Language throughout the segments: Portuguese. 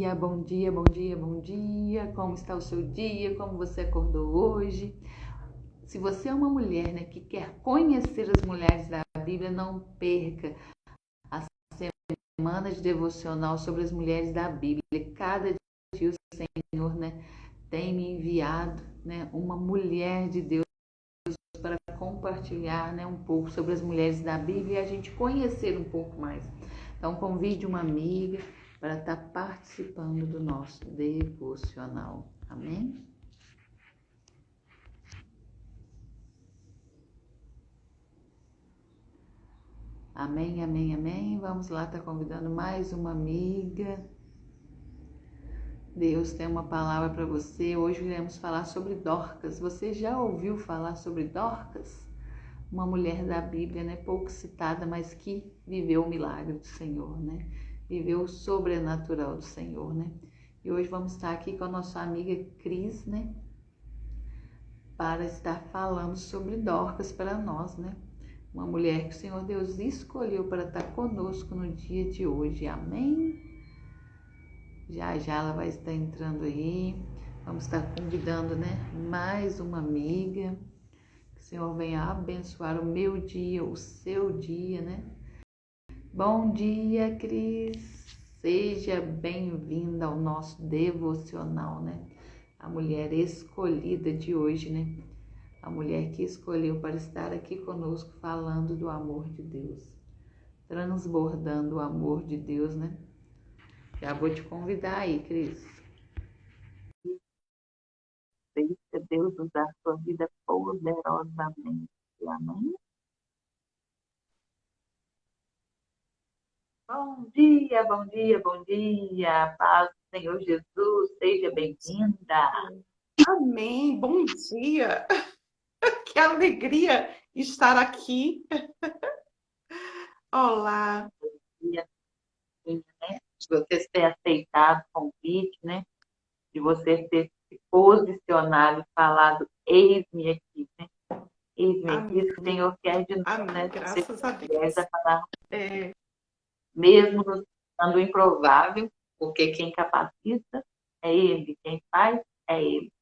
bom dia, bom dia, bom dia. Como está o seu dia? Como você acordou hoje? Se você é uma mulher, né, que quer conhecer as mulheres da Bíblia, não perca a semana de devocional sobre as mulheres da Bíblia. Cada dia o Senhor, né, tem me enviado, né, uma mulher de Deus para compartilhar, né, um pouco sobre as mulheres da Bíblia e a gente conhecer um pouco mais. Então, convide uma amiga para estar participando do nosso devocional. Amém? Amém, amém, amém. Vamos lá, estar convidando mais uma amiga. Deus tem uma palavra para você. Hoje iremos falar sobre Dorcas. Você já ouviu falar sobre Dorcas? Uma mulher da Bíblia, né? Pouco citada, mas que viveu o milagre do Senhor, né? Viveu o sobrenatural do Senhor, né? E hoje vamos estar aqui com a nossa amiga Cris, né? Para estar falando sobre Dorcas para nós, né? Uma mulher que o Senhor Deus escolheu para estar conosco no dia de hoje. Amém? Já já ela vai estar entrando aí. Vamos estar convidando, né? Mais uma amiga. Que o Senhor venha abençoar o meu dia, o seu dia, né? Bom dia, Cris. Seja bem-vinda ao nosso devocional, né? A mulher escolhida de hoje, né? A mulher que escolheu para estar aqui conosco falando do amor de Deus, transbordando o amor de Deus, né? Já vou te convidar aí, Cris. Deixa Deus usar a sua vida poderosamente. Amém? Bom dia, bom dia, bom dia. Paz do Senhor Jesus, seja bem-vinda. Amém, bom dia. Que alegria estar aqui. Olá. Dia, né? De você ter aceitado o convite, né? De você ter se posicionado e falado, eis-me aqui, né? Eis-me aqui, Amém. isso que o Senhor quer de nós, Amém, né? Ser graças a fiéis Deus. a falar, É, mesmo nos sendo improvável, porque quem capacita é Ele, quem faz é Ele.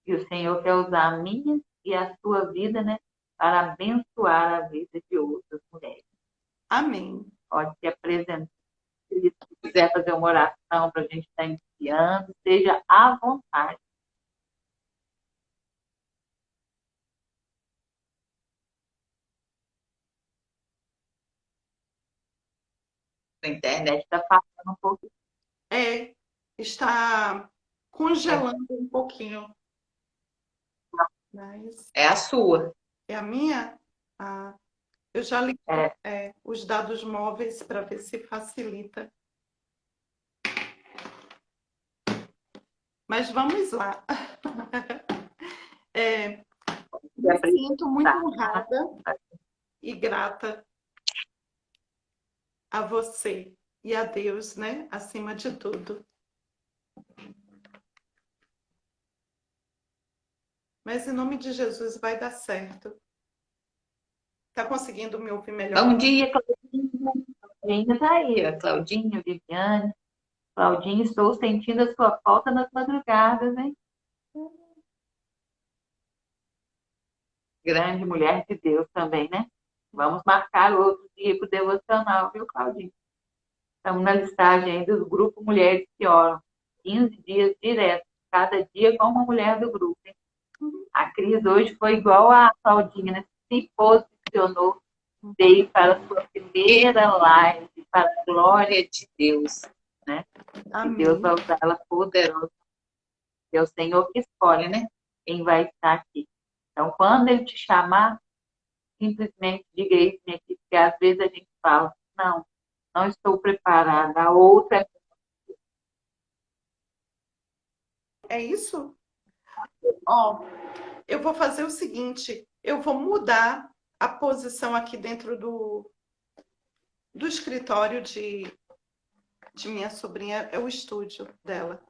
E o Senhor quer usar a minha e a sua vida, né? Para abençoar a vida de outras mulheres. amém. Pode se apresentar. Se quiser fazer uma oração para a gente estar iniciando, seja à vontade. A internet está falando um pouco. É, está congelando um pouquinho, mas É a sua. é a minha. Ah, eu já liguei É, os dados móveis para ver se facilita. Mas vamos lá. É, se me sinto muito apresentar. honrada e grata a você e a Deus, né? Acima de tudo. Mas em nome de Jesus vai dar certo. Tá conseguindo me ouvir melhor? Bom dia, Claudinha. Claudinha está aí, ó. Claudinha, Viviane. Claudinha, estou sentindo a sua falta nas madrugadas, hein? Grande mulher de Deus também, né? Vamos marcar outro dia para o devocional, viu, Claudinha? Estamos na listagem aí do grupo Mulheres que Oram. 15 dias direto, cada dia com uma mulher do grupo, hein? A Cris hoje foi igual a Claudinha, né? Se posicionou, veio para a sua primeira live, para a glória de Deus, né? E Deus Amém. vai usar ela poderosa. É o Senhor que escolhe, né? Quem vai estar aqui. Então, quando Ele te chamar, simplesmente diga isso, minha aqui, porque às vezes a gente fala, não, não estou preparada. A outra, É isso? Ó, eu vou fazer o seguinte, eu vou mudar a posição aqui dentro do escritório de minha sobrinha, é o estúdio dela.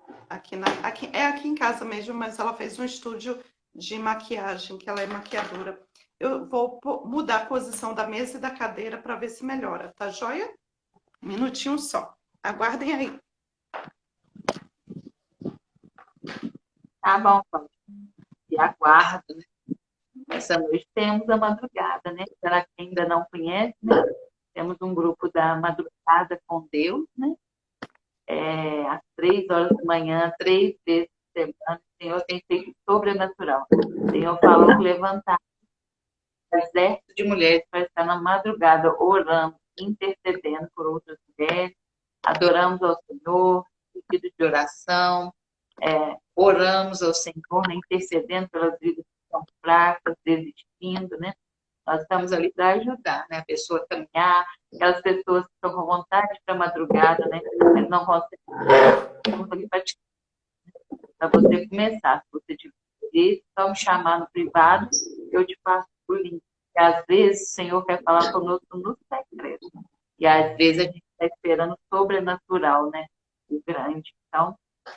É aqui em casa mesmo, mas ela fez um estúdio de maquiagem, que ela é maquiadora. Eu vou mudar a posição da mesa e da cadeira para ver se melhora, tá joia? Um minutinho só. Aguardem aí. Tá bom, Cláudia. E aguardo, né? Essa noite temos a madrugada, né? Para quem ainda não conhece, né? Temos um grupo da Madrugada com Deus, né? Às 3 horas da manhã, 3 vezes por semana. O Senhor tem feito sobrenatural. O Senhor falou que levantar um exército de mulheres para estar na madrugada orando, intercedendo por outras mulheres. Adoramos ao Senhor, pedido de oração, oramos ao Senhor, né, intercedendo pelas vidas que estão fracas, desistindo, né? Nós estamos ali para ajudar, né? A pessoa a caminhar, aquelas pessoas que estão com vontade para madrugada, né? Mas não conseguem, estamos ali para você começar. Se você tiver interesse, só me chamar no privado, eu te passo o link. E às vezes o Senhor quer falar conosco no secreto. E às vezes a gente está esperando o sobrenatural, né? O grande. Então,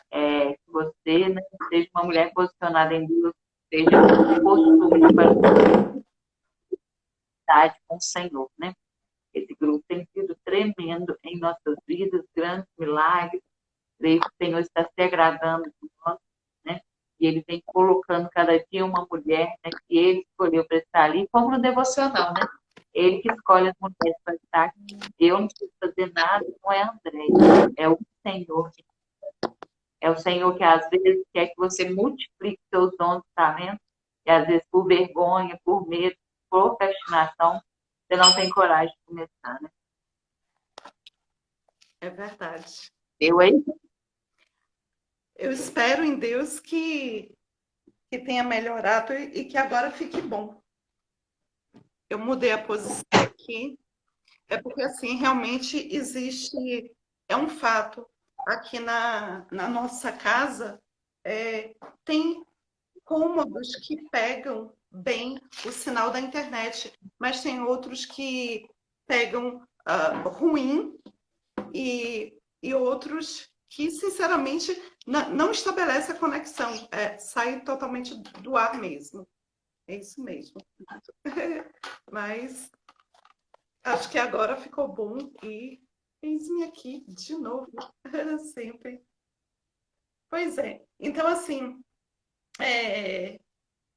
que você, né, seja uma mulher posicionada em Deus, seja um costume para com o Senhor, né? Esse grupo tem sido tremendo em nossas vidas, grandes milagres. Creio que o Senhor está se agradando de nós, né? E Ele vem colocando cada dia uma mulher, né, que Ele escolheu para estar ali, como no devocional, né? Ele que escolhe as mulheres para estar aqui. Eu não preciso fazer nada, não é André, é o Senhor. É o Senhor que às vezes quer que você multiplique seus dons e talentos, e às vezes por vergonha, por medo, por procrastinação, você não tem coragem de começar, né? É verdade. Eu aí? Eu espero em Deus que tenha melhorado e que agora fique bom. Eu mudei a posição aqui, é porque assim, realmente existe, é um fato, aqui na nossa casa, tem cômodos que pegam bem o sinal da internet, mas tem outros que pegam ruim e outros que, sinceramente, não estabelece a conexão, sai totalmente do ar mesmo. É isso mesmo. Mas acho que agora ficou bom e eis-me aqui de novo, sempre. Pois é. Então, assim,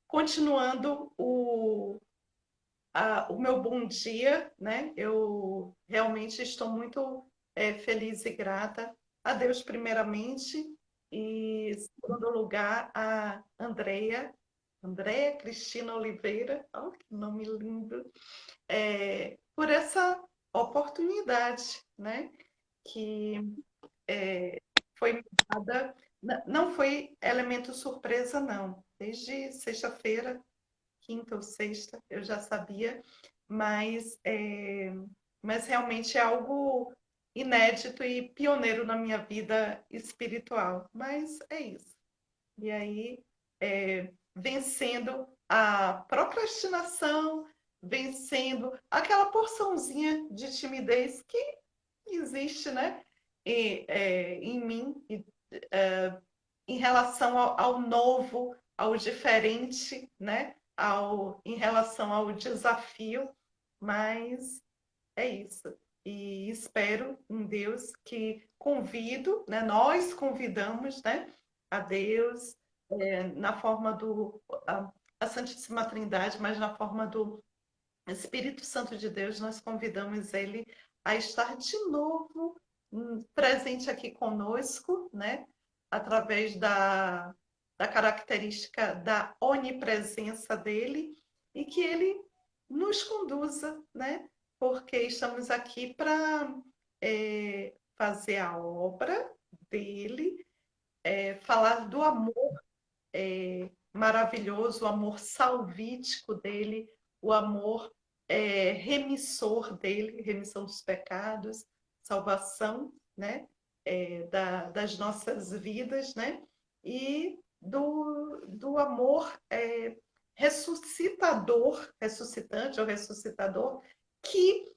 continuando o meu bom dia, né? Eu realmente estou muito feliz e grata a Deus, primeiramente, e, em segundo lugar, a Andréia Cristina Oliveira, oh, que nome lindo, por essa oportunidade, né? Que foi me dada, não foi elemento surpresa, não. Desde sexta-feira, quinta ou sexta, eu já sabia, mas, mas realmente é algo inédito e pioneiro na minha vida espiritual. Mas é isso. E aí, vencendo a procrastinação, vencendo aquela porçãozinha de timidez que existe, né, em mim, em relação ao novo, ao diferente, né? Em relação ao desafio, mas é isso. E espero em Deus que convido, né? Nós convidamos, né? A Deus na forma a Santíssima Trindade, mas na forma do Espírito Santo de Deus, nós convidamos Ele a estar de novo presente aqui conosco, né? Através da característica da onipresença dele e que ele nos conduza, né? Porque estamos aqui para fazer a obra dele, falar do amor maravilhoso, o amor salvítico dele, o amor remissor dele, remissão dos pecados, salvação, né? Das nossas vidas, né? E do amor ressuscitador, ressuscitante ou ressuscitador, que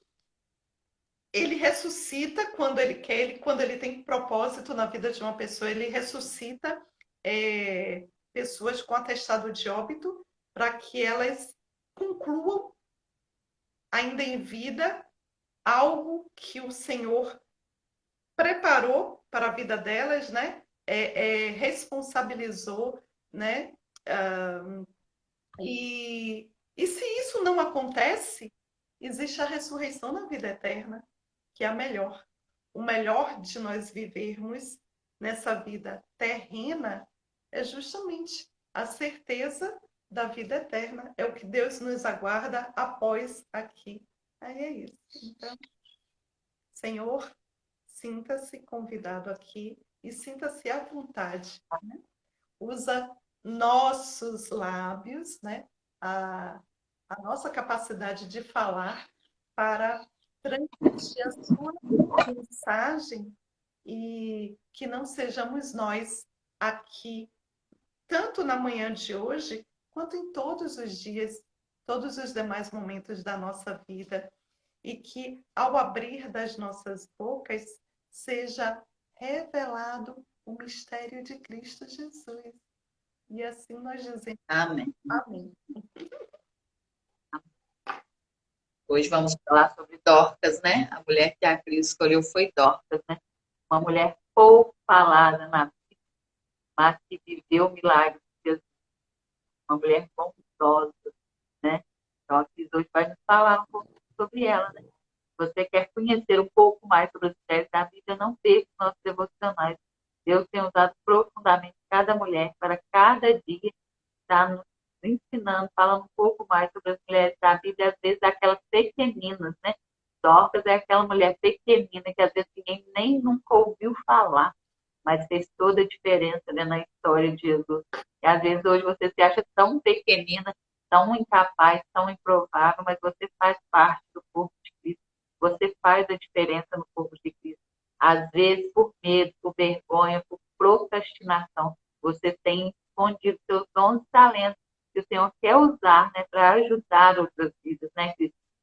ele ressuscita quando ele quer, quando ele tem propósito na vida de uma pessoa, ele ressuscita pessoas com atestado de óbito para que elas concluam ainda em vida algo que o Senhor preparou para a vida delas, né? Responsabilizou né? E se isso não acontece, existe a ressurreição na vida eterna, que é a melhor. O melhor de nós vivermos nessa vida terrena é justamente a certeza da vida eterna. É o que Deus nos aguarda após aqui. Aí é isso. Então, Senhor, sinta-se convidado aqui e sinta-se à vontade, né? Usa nossos lábios, né? A nossa capacidade de falar para transmitir a sua mensagem e que não sejamos nós aqui, tanto na manhã de hoje, quanto em todos os dias, todos os demais momentos da nossa vida, e que ao abrir das nossas bocas seja revelado o mistério de Cristo Jesus. E assim nós dizemos Amém. amém. Hoje vamos falar sobre Dorcas, né? A mulher que a Cris escolheu foi Dorcas, né? Uma mulher pouco falada na vida, mas que viveu o milagre de Jesus. Uma mulher bondosa, né? Então, a Cris hoje vai nos falar um pouco sobre ela, né? Se você quer conhecer um pouco mais sobre os mistérios da Bíblia, não perca os nossos devocionais. Deus tem usado profundamente cada mulher para cada dia estar nos ensinando, falando um pouco mais sobre as mulheres da Bíblia, às vezes aquelas pequeninas, né? Dorcas é aquela mulher pequenina que às vezes ninguém nem nunca ouviu falar, mas fez toda a diferença, né, na história de Jesus. E às vezes hoje você se acha tão pequenina, tão incapaz, tão improvável, mas você faz parte do corpo de Cristo. Você faz a diferença no corpo de Cristo. Às vezes, por medo, por vergonha, por procrastinação, você tem escondido seus dons e talentos que o Senhor quer usar, né, para ajudar outras vidas, né?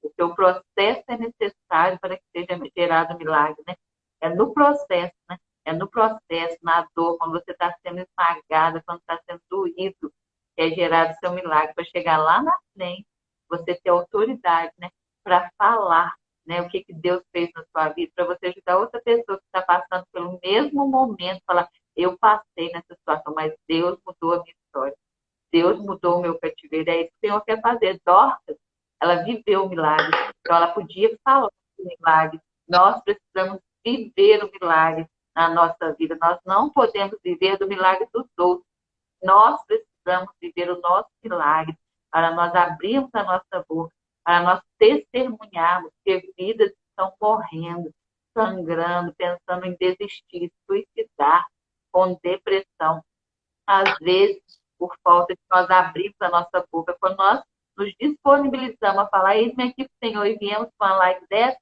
O seu processo é necessário para que seja gerado o milagre, né? É no processo, né? É no processo, na dor, quando você está sendo esmagada, quando está sendo doído, que é gerado o seu milagre, para chegar lá na frente, você ter autoridade, né, para falar, né, o que, que Deus fez na sua vida, para você ajudar outra pessoa que está passando pelo mesmo momento, falar, eu passei nessa situação, mas Deus mudou a minha história. Deus mudou o meu cativeiro, é isso que o Senhor quer fazer. Dorcas, ela viveu o milagre, então ela podia falar do milagre. Nós precisamos viver o milagre na nossa vida. Nós não podemos viver do milagre dos outros. Nós precisamos viver o nosso milagre para nós abrirmos a nossa boca, para nós testemunharmos que vidas estão morrendo, sangrando, pensando em desistir, suicidar, com depressão. Às vezes, por falta de nós abrirmos a nossa boca, quando nós nos disponibilizamos a falar, eis-me aqui, Senhor, e viemos com a live dessa,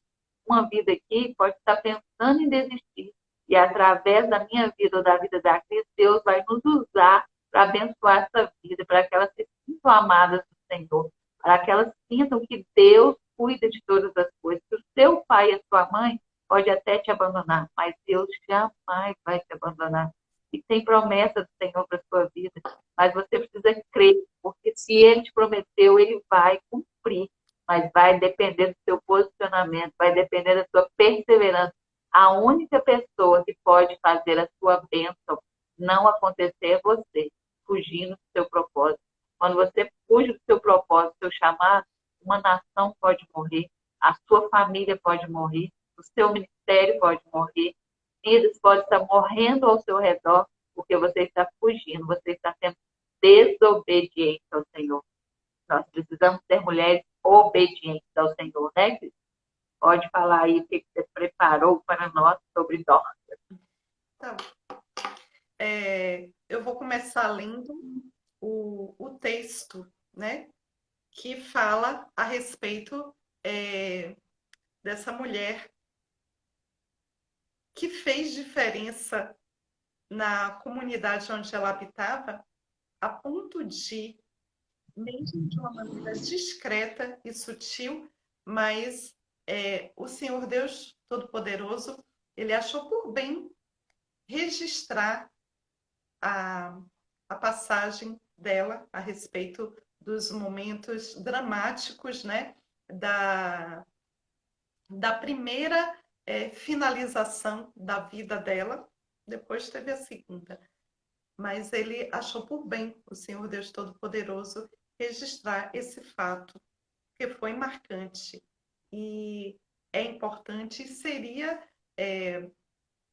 uma vida aqui pode estar pensando em desistir. E através da minha vida ou da vida da Cris, Deus vai nos usar para abençoar essa vida, para que elas se sintam amadas do Senhor, para que elas sintam que Deus cuida de todas as coisas. Que o seu pai e a sua mãe pode até te abandonar, mas Deus jamais vai te abandonar. E tem promessa do Senhor para a sua vida, mas você precisa crer, porque se Ele te prometeu, Ele vai cumprir, mas vai depender do seu posicionamento, vai depender da sua perseverança. A única pessoa que pode fazer a sua bênção não acontecer é você, fugindo do seu propósito. Quando você fuge do seu propósito, do seu chamado, uma nação pode morrer, a sua família pode morrer, o seu ministério pode morrer, vidas podem estar morrendo ao seu redor, porque você está fugindo, você está sendo desobediente ao Senhor. Nós precisamos ser mulheres obedientes ao Senhor, né, Cris? Pode falar aí o que você preparou para nós sobre Dorcas. Tá. Eu vou começar lendo o texto, né, que fala a respeito dessa mulher que fez diferença na comunidade onde ela habitava, a ponto de, mesmo de uma maneira discreta e sutil, mas o Senhor Deus Todo-Poderoso, ele achou por bem registrar a passagem dela a respeito dos momentos dramáticos, né, da primeira finalização da vida dela. Depois teve a segunda. mas ele achou por bem, o Senhor Deus Todo-Poderoso, registrar esse fato, que foi marcante e é importante e seria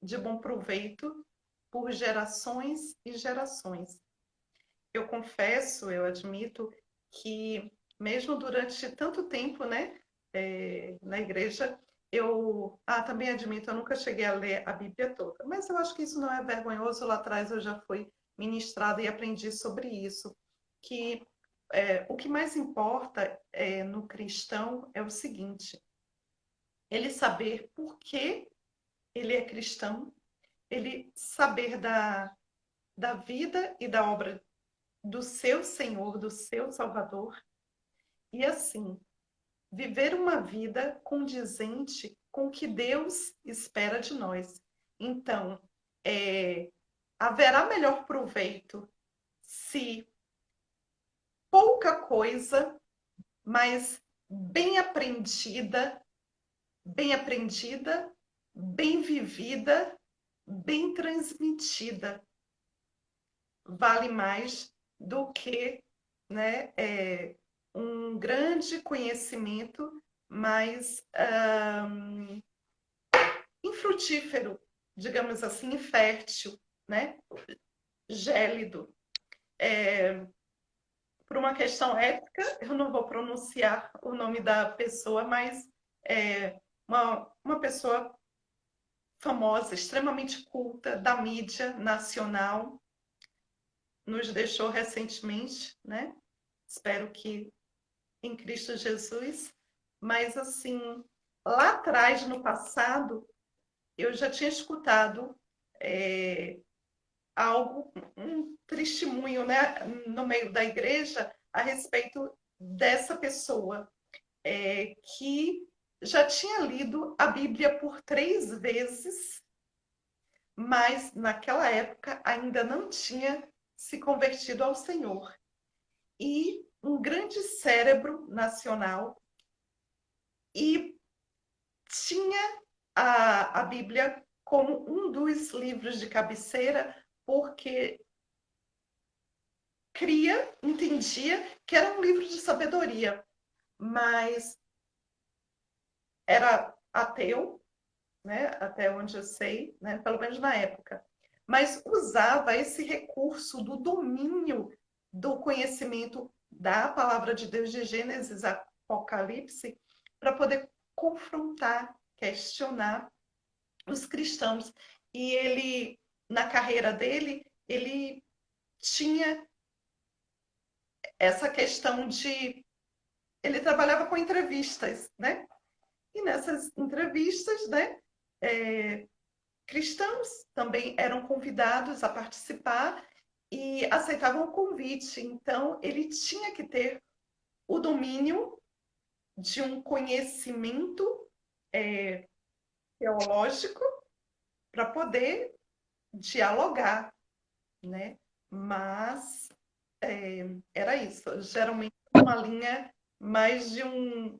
de bom proveito por gerações e gerações. Eu confesso, eu admito que mesmo durante tanto tempo, né, na igreja, eu também admito, eu nunca cheguei a ler a Bíblia toda, mas eu acho que isso não é vergonhoso. Lá atrás eu já fui ministrada e aprendi sobre isso, que o que mais importa no cristão é o seguinte: ele saber por que ele é cristão, ele saber da vida e da obra do seu Senhor, do seu Salvador, e assim, viver uma vida condizente com o que Deus espera de nós. Então, haverá melhor proveito se pouca coisa, mas bem aprendida, bem vivida, bem transmitida, vale mais do que, né, um grande conhecimento, mas infrutífero, digamos assim, infértil, né, gélido. Por uma questão ética, eu não vou pronunciar o nome da pessoa, mas uma pessoa famosa, extremamente culta, da mídia nacional, nos deixou recentemente, né? Espero que em Cristo Jesus. Mas, assim, lá atrás, no passado, eu já tinha escutado algo, um testemunho, né, no meio da igreja a respeito dessa pessoa que já tinha lido a Bíblia por 3 vezes, mas naquela época ainda não tinha se convertido ao Senhor. E um grande cérebro nacional, e tinha a Bíblia como um dos livros de cabeceira, porque entendia que era um livro de sabedoria, mas era ateu, né? Até onde eu sei, né? Pelo menos na época. Mas usava esse recurso do domínio do conhecimento da palavra de Deus, de Gênesis a Apocalipse, para poder confrontar, questionar os cristãos. E ele, na carreira dele, ele tinha essa questão de... Ele trabalhava com entrevistas, né? E nessas entrevistas, né, cristãos também eram convidados a participar e aceitavam o convite. Então, ele tinha que ter o domínio de um conhecimento teológico para poder dialogar, né? Mas era isso. Geralmente uma linha mais de um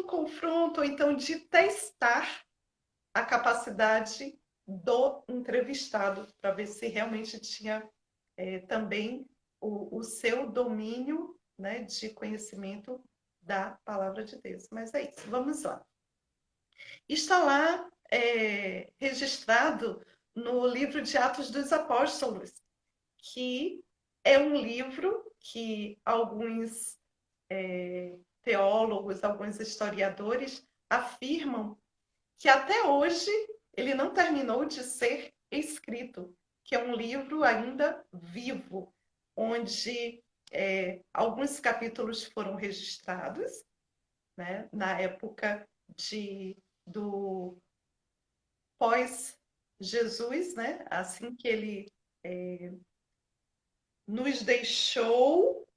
confronto, ou então de testar a capacidade do entrevistado, para ver se realmente tinha também o seu domínio, né, de conhecimento da palavra de Deus. Mas é isso, vamos lá. Está lá registrado no livro de Atos dos Apóstolos, que é um livro que alguns teólogos, alguns historiadores afirmam que até hoje ele não terminou de ser escrito, que é um livro ainda vivo, onde alguns capítulos foram registrados, né, na época do pós-Jesus, né, assim que ele nos deixou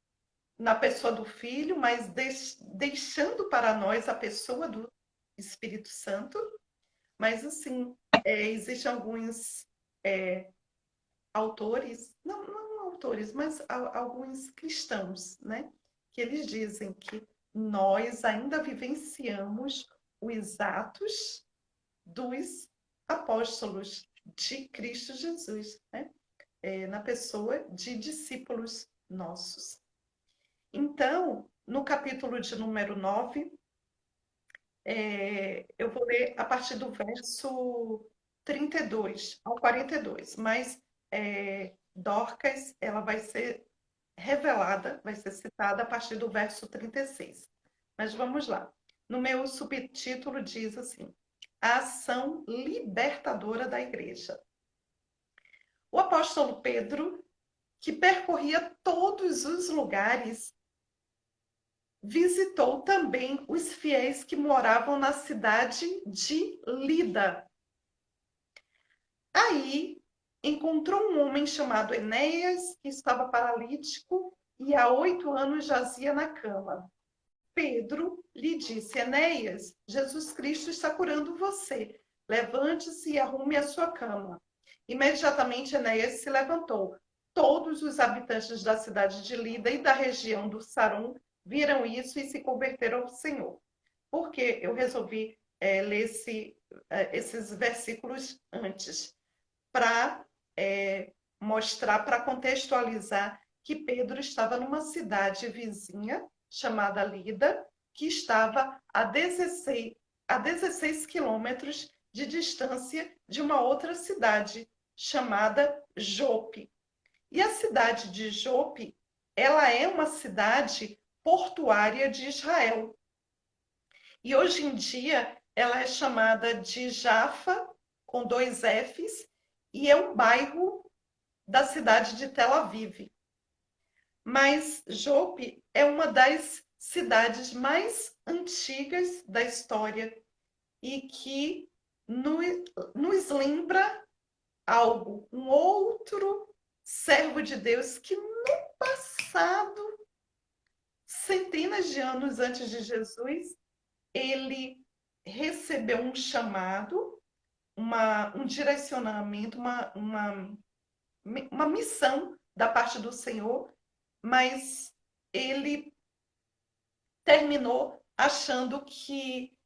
na pessoa do Filho, mas deixando para nós a pessoa do Espírito Santo. Mas, assim, existem alguns autores, não autores, mas alguns cristãos, né? Que eles dizem que nós ainda vivenciamos os atos dos apóstolos de Cristo Jesus, né? na pessoa de discípulos nossos. Então, no capítulo de número 9, eu vou ler a partir do verso 32 ao 42, mas Dorcas, ela vai ser revelada, vai ser citada a partir do verso 36. Mas vamos lá. No meu subtítulo diz assim: a ação libertadora da igreja. O apóstolo Pedro, que percorria todos os lugares, visitou também os fiéis que moravam na cidade de Lida. Aí encontrou um homem chamado Enéas, que estava paralítico e há 8 anos jazia na cama. Pedro lhe disse: Enéas, Jesus Cristo está curando você. Levante-se e arrume a sua cama. Imediatamente Enéas se levantou. Todos os habitantes da cidade de Lida e da região do Saron viram isso e se converteram ao Senhor. Por que eu resolvi ler esses versículos antes? Para mostrar, para contextualizar que Pedro estava numa cidade vizinha chamada Lida, que estava a 16 quilômetros de distância de uma outra cidade chamada Jope. E a cidade de Jope, ela é uma cidade portuária de Israel. E hoje em dia ela é chamada de Jafa, com 2 Fs, e é um bairro da cidade de Tel Aviv. Mas Jope é uma das cidades mais antigas da história e que nos lembra algo, um outro servo de Deus que no passado, centenas de anos antes de Jesus, ele recebeu um chamado, um direcionamento, uma missão da parte do Senhor, mas ele terminou achando que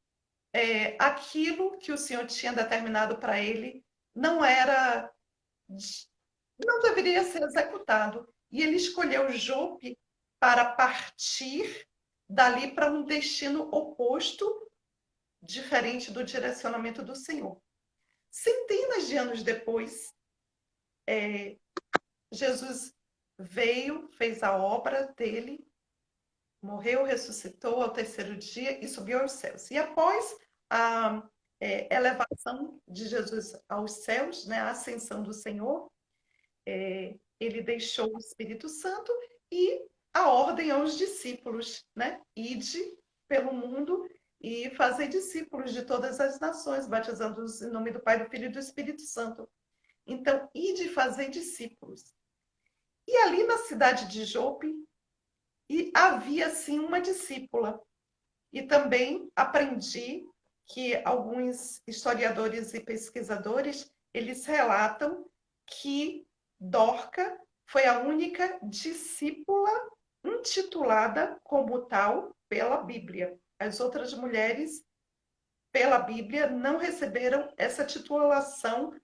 aquilo que o Senhor tinha determinado para ele não deveria ser executado. E ele escolheu Jope para partir dali para um destino oposto, diferente do direcionamento do Senhor. Centenas de anos depois, Jesus veio, fez a obra dele, morreu, ressuscitou ao 3º dia e subiu aos céus. E após a elevação de Jesus aos céus, né, a ascensão do Senhor, ele deixou o Espírito Santo e a ordem aos discípulos, né? Ide pelo mundo e fazer discípulos de todas as nações, batizando-os em nome do Pai, do Filho e do Espírito Santo. Então, ide fazer discípulos. E ali na cidade de Jope, havia sim uma discípula. E também aprendi que alguns historiadores e pesquisadores, eles relatam que Dorca foi a única discípula intitulada como tal pela Bíblia. As outras mulheres, pela Bíblia, não receberam essa titulação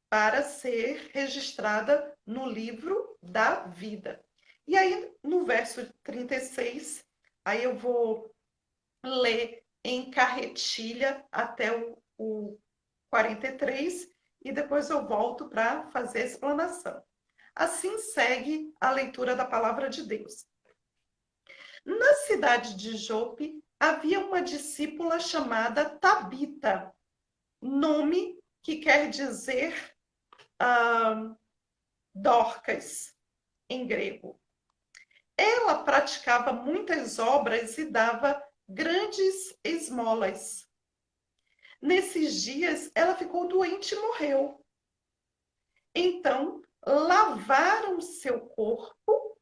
para ser registrada no livro da vida. E aí, no verso 36, aí eu vou ler em carretilha até o 43 e depois eu volto para fazer a explanação. Assim segue a leitura da palavra de Deus. Na cidade de Jope havia uma discípula chamada Tabita, nome que quer dizer Dorcas, em grego. Ela praticava muitas obras e dava grandes esmolas. Nesses dias, ela ficou doente e morreu. Então, lavaram seu corpo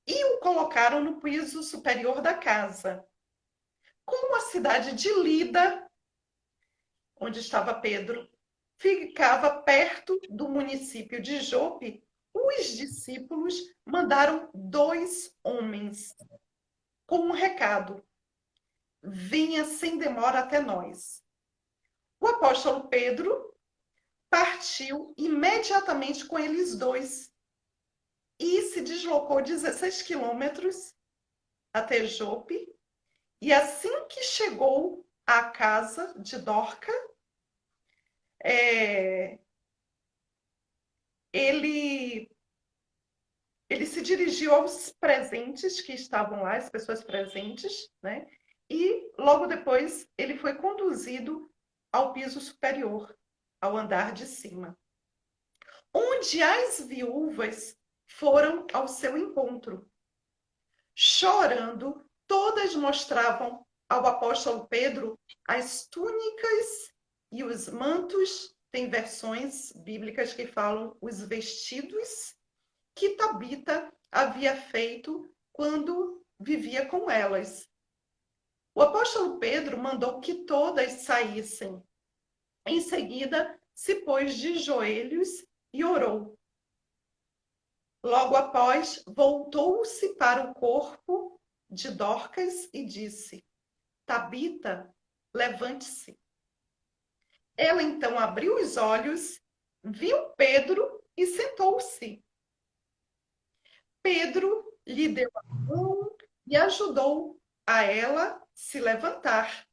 e o colocaram no piso superior da casa. Como a cidade de Lida, onde estava Pedro, ficava perto do município de Jope, os discípulos mandaram 2 homens com um recado: venha sem demora até nós. O apóstolo Pedro partiu imediatamente com eles dois e se deslocou 16 quilômetros até Jope. E assim que chegou à casa de Dorca, ele se dirigiu aos presentes que estavam lá, as pessoas presentes, né? E logo depois ele foi conduzido ao piso superior, ao andar de cima, onde as viúvas foram ao seu encontro. Chorando, todas mostravam ao apóstolo Pedro as túnicas e os mantos. Tem versões bíblicas que falam os vestidos que Tabita havia feito quando vivia com elas. O apóstolo Pedro mandou que todas saíssem. Em seguida, se pôs de joelhos e orou. Logo após, voltou-se para o corpo de Dorcas e disse: Tabita, levante-se. Ela então abriu os olhos, viu Pedro e sentou-se. Pedro lhe deu a mão e ajudou a ela se levantar.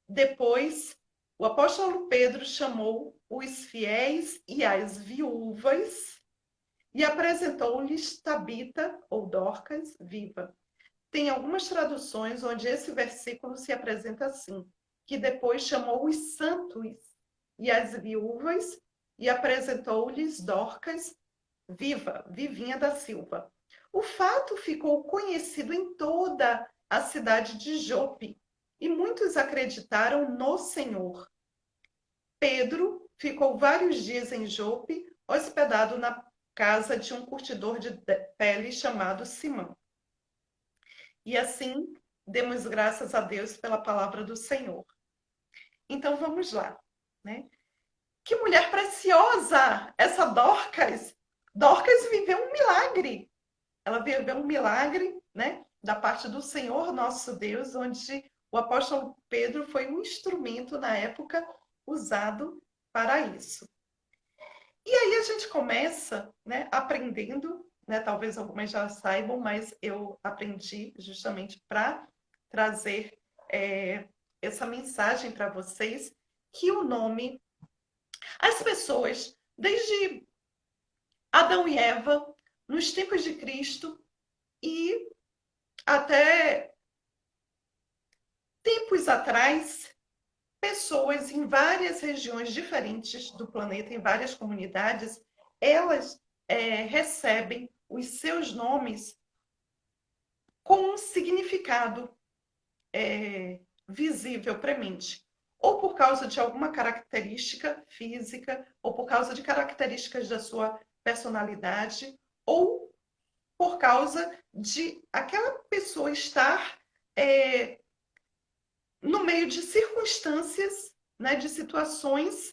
Depois, o apóstolo Pedro chamou os fiéis e as viúvas e apresentou-lhes Tabita, ou Dorcas, viva. Tem algumas traduções onde esse versículo se apresenta assim, que depois chamou os santos e as viúvas e apresentou-lhes Dorcas, viva, Vivinha da Silva. O fato ficou conhecido em toda a cidade de Jope e muitos acreditaram no Senhor. Pedro ficou vários dias em Jope, hospedado na casa de um curtidor de pele chamado Simão. E assim, demos graças a Deus pela palavra do Senhor. Então, vamos lá, né? Que mulher preciosa essa Dorcas! Dorcas viveu um milagre. Ela viveu um milagre, né? Da parte do Senhor nosso Deus, onde o apóstolo Pedro foi um instrumento na época usado para isso. E aí a gente começa, né, aprendendo, né, talvez algumas já saibam, mas eu aprendi justamente para trazer essa mensagem para vocês, que o nome, as pessoas, desde Adão e Eva, nos tempos de Cristo e até tempos atrás, pessoas em várias regiões diferentes do planeta, em várias comunidades, elas recebem os seus nomes com um significado visível, premente. Ou por causa de alguma característica física, ou por causa de características da sua personalidade, ou por causa de aquela pessoa estar no meio de circunstâncias, né, de situações,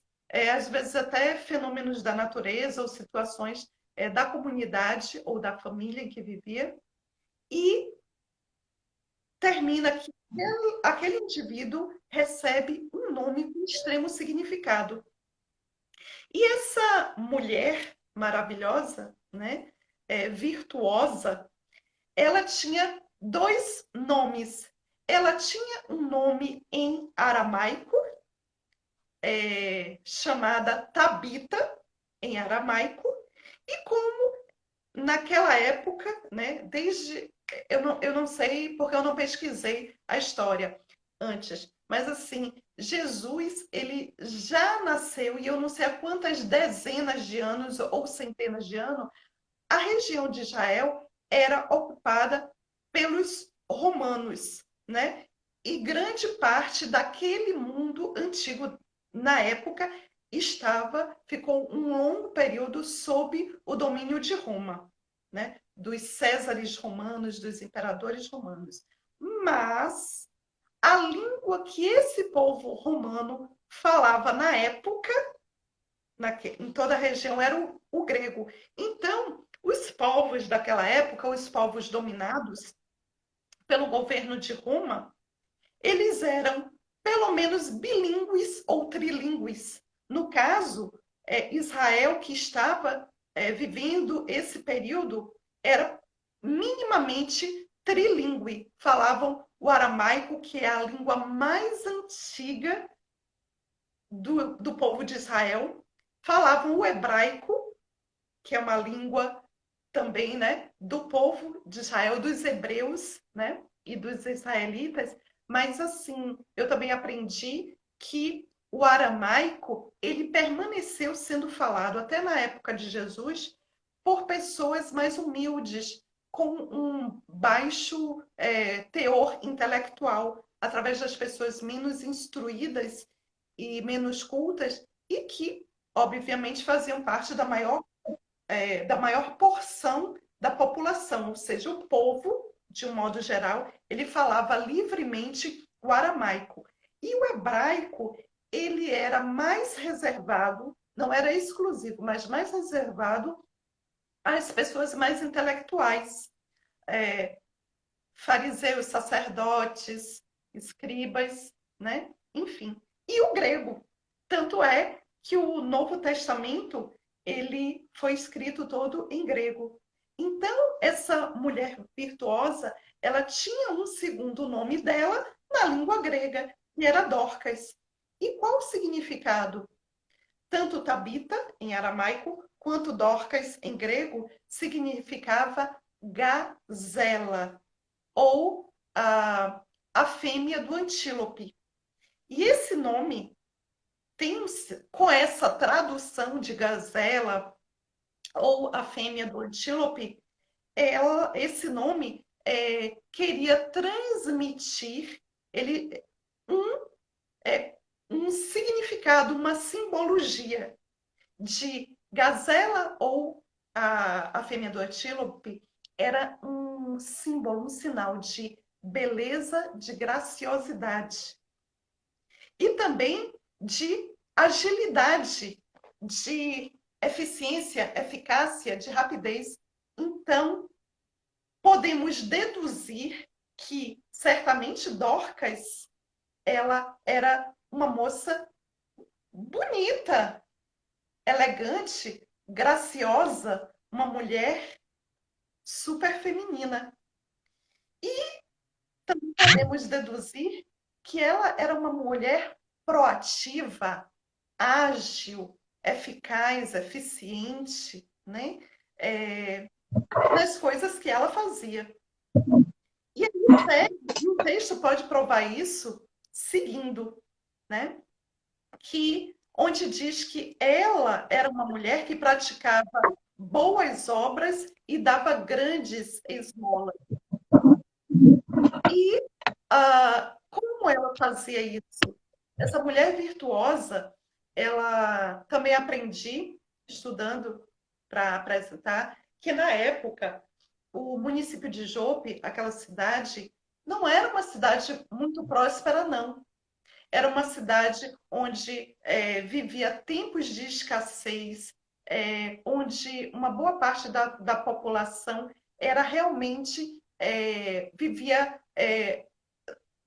às vezes até fenômenos da natureza ou situações da comunidade ou da família em que vivia, e termina que aquele indivíduo recebe um nome com extremo significado. E essa mulher maravilhosa, né, virtuosa, ela tinha dois nomes. Ela tinha um nome em aramaico, chamada Tabita, em aramaico, e como naquela época, né, desde eu não sei porque eu não pesquisei a história antes, mas assim, Jesus, ele já nasceu e eu não sei há quantas dezenas de anos ou centenas de anos, a região de Israel era ocupada pelos romanos, né? E grande parte daquele mundo antigo na época ficou um longo período sob o domínio de Roma, né? Dos Césares romanos, dos imperadores romanos. Mas a língua que esse povo romano falava na época, em toda a região, era o grego. Então, os povos daquela época, os povos dominados pelo governo de Roma, eles eram pelo menos bilíngues ou trilíngues. No caso, Israel, que estava vivendo esse período, era minimamente trilingüe. Falavam o aramaico, que é a língua mais antiga do povo de Israel. Falavam o hebraico, que é uma língua também, né, do povo de Israel, dos hebreus, né, e dos israelitas. Mas assim, eu também aprendi que o aramaico, ele permaneceu sendo falado até na época de Jesus por pessoas mais humildes, com um baixo teor intelectual, através das pessoas menos instruídas e menos cultas, e que, obviamente, faziam parte da maior porção da população, ou seja, o povo, de um modo geral, ele falava livremente o aramaico. E o hebraico, ele era mais reservado, não era exclusivo, mas mais reservado às pessoas mais intelectuais, fariseus, sacerdotes, escribas, né? Enfim. E o grego. Tanto é que o Novo Testamento ele foi escrito todo em grego. Então, essa mulher virtuosa, ela tinha um segundo nome dela na língua grega, e era Dorcas. E qual o significado? Tanto Tabita, em aramaico, quanto Dorcas, em grego, significava gazela, ou a fêmea do antílope. E esse nome tem, com essa tradução de gazela ou a fêmea do antílope, esse nome queria transmitir um, um significado, uma simbologia de gazela ou a fêmea do antílope era um símbolo, um sinal de beleza, de graciosidade e também de agilidade, de eficiência, eficácia, de rapidez. Então, podemos deduzir que certamente Dorcas ela era uma moça bonita, elegante, graciosa, uma mulher super feminina. E também podemos deduzir que ela era uma mulher proativa, ágil, eficaz, eficiente, né? Nas coisas que ela fazia. E aí o texto pode provar isso seguindo, né? Que onde diz que ela era uma mulher que praticava boas obras e dava grandes esmolas. E como ela fazia isso? Essa mulher virtuosa, ela também aprendi, estudando para apresentar, que na época o município de Jope, aquela cidade, não era uma cidade muito próspera, não. Era uma cidade onde vivia tempos de escassez, onde uma boa parte da população era realmente vivia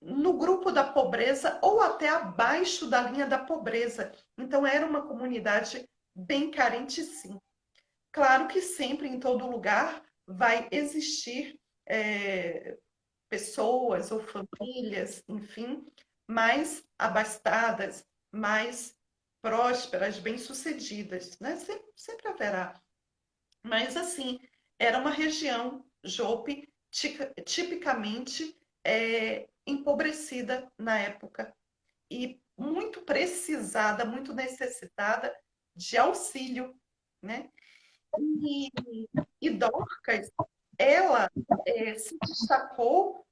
no grupo da pobreza ou até abaixo da linha da pobreza. Então, era uma comunidade bem carente, sim. Claro que sempre, em todo lugar, vai existir pessoas ou famílias, enfim, mais abastadas, mais prósperas, bem-sucedidas, né? Sempre haverá. Mas, assim, era uma região, Jope, tipicamente empobrecida na época e muito precisada, muito necessitada de auxílio, né? E, e Dorcas, ela se destacou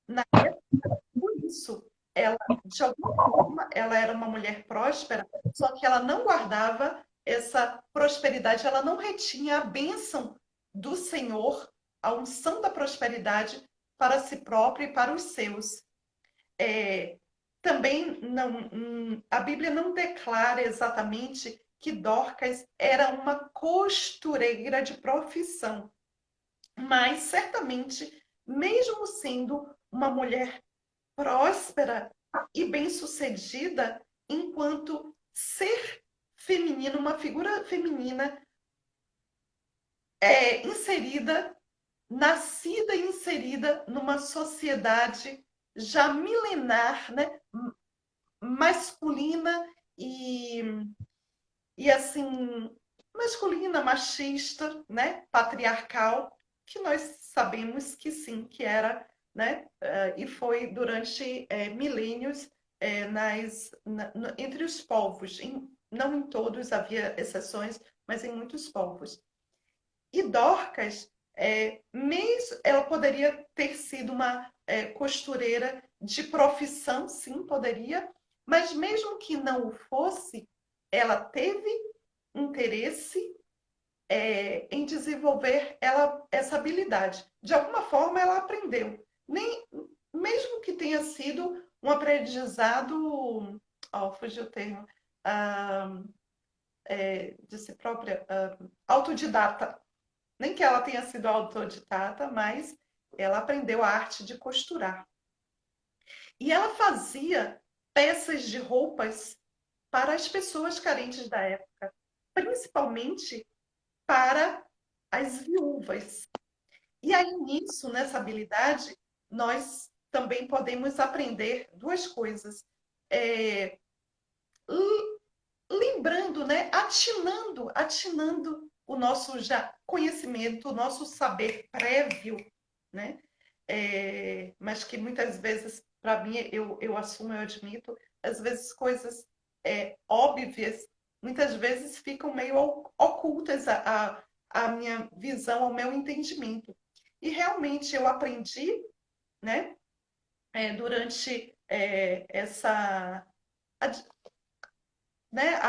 na época por isso. Ela, de alguma forma, ela era uma mulher próspera, só que ela não guardava essa prosperidade, ela não retinha a bênção do Senhor, a unção da prosperidade para si própria e para os seus. Também a Bíblia não declara exatamente que Dorcas era uma costureira de profissão, mas certamente, mesmo sendo uma mulher próspera e bem-sucedida, enquanto ser feminina, uma figura feminina inserida, nascida e inserida numa sociedade já milenar, né? Masculina e assim, masculina, machista, né? Patriarcal, que nós sabemos que sim, que era, né? E foi durante milênios entre os povos. Não em todos, havia exceções, mas em muitos povos. E Dorcas, mesmo, ela poderia ter sido uma costureira de profissão, sim, poderia, mas mesmo que não o fosse, ela teve interesse em desenvolver essa habilidade. De alguma forma, ela aprendeu. Mesmo que tenha sido um aprendizado, fugiu o termo, de si própria, autodidata. Nem que ela tenha sido autodidata, mas ela aprendeu a arte de costurar. E ela fazia peças de roupas para as pessoas carentes da época, principalmente para as viúvas. E aí, nisso, nessa habilidade, nós também podemos aprender duas coisas. Lembrando, né? Atinando o nosso já conhecimento, o nosso saber prévio, né? Mas que muitas vezes, para mim, eu assumo, eu admito, às vezes coisas óbvias, muitas vezes ficam meio ocultas à minha visão, ao meu entendimento. E realmente eu aprendi, né, durante essa né,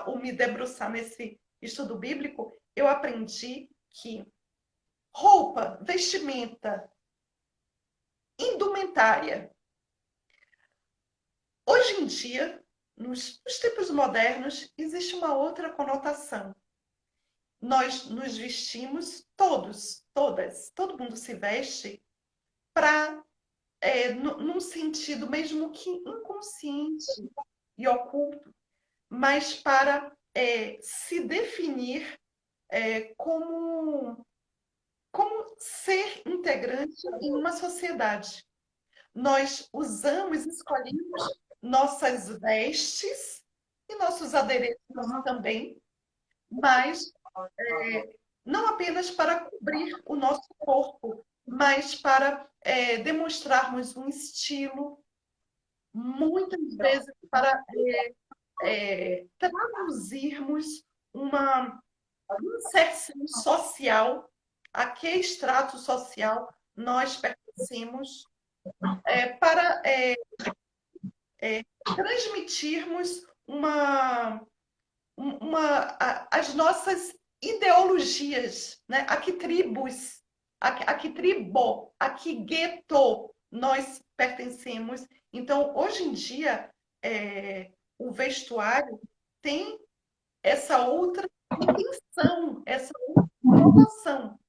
o me debruçar nesse estudo bíblico, eu aprendi que roupa, vestimenta, indumentária, hoje em dia, nos tempos modernos, existe uma outra conotação. Nós nos vestimos todas, todo mundo se veste para, num sentido mesmo que inconsciente e oculto, mas para se definir como ser integrante em uma sociedade. Nós usamos, escolhemos nossas vestes e nossos adereços também, mas não apenas para cobrir o nosso corpo, mas para demonstrarmos um estilo, muitas vezes para traduzirmos uma inserção social, a que extrato social nós pertencemos, para transmitirmos as nossas ideologias, né? A que tribos, a que tribo, a que gueto nós pertencemos. Então, hoje em dia, o vestuário tem essa outra intenção, essa outra conotação.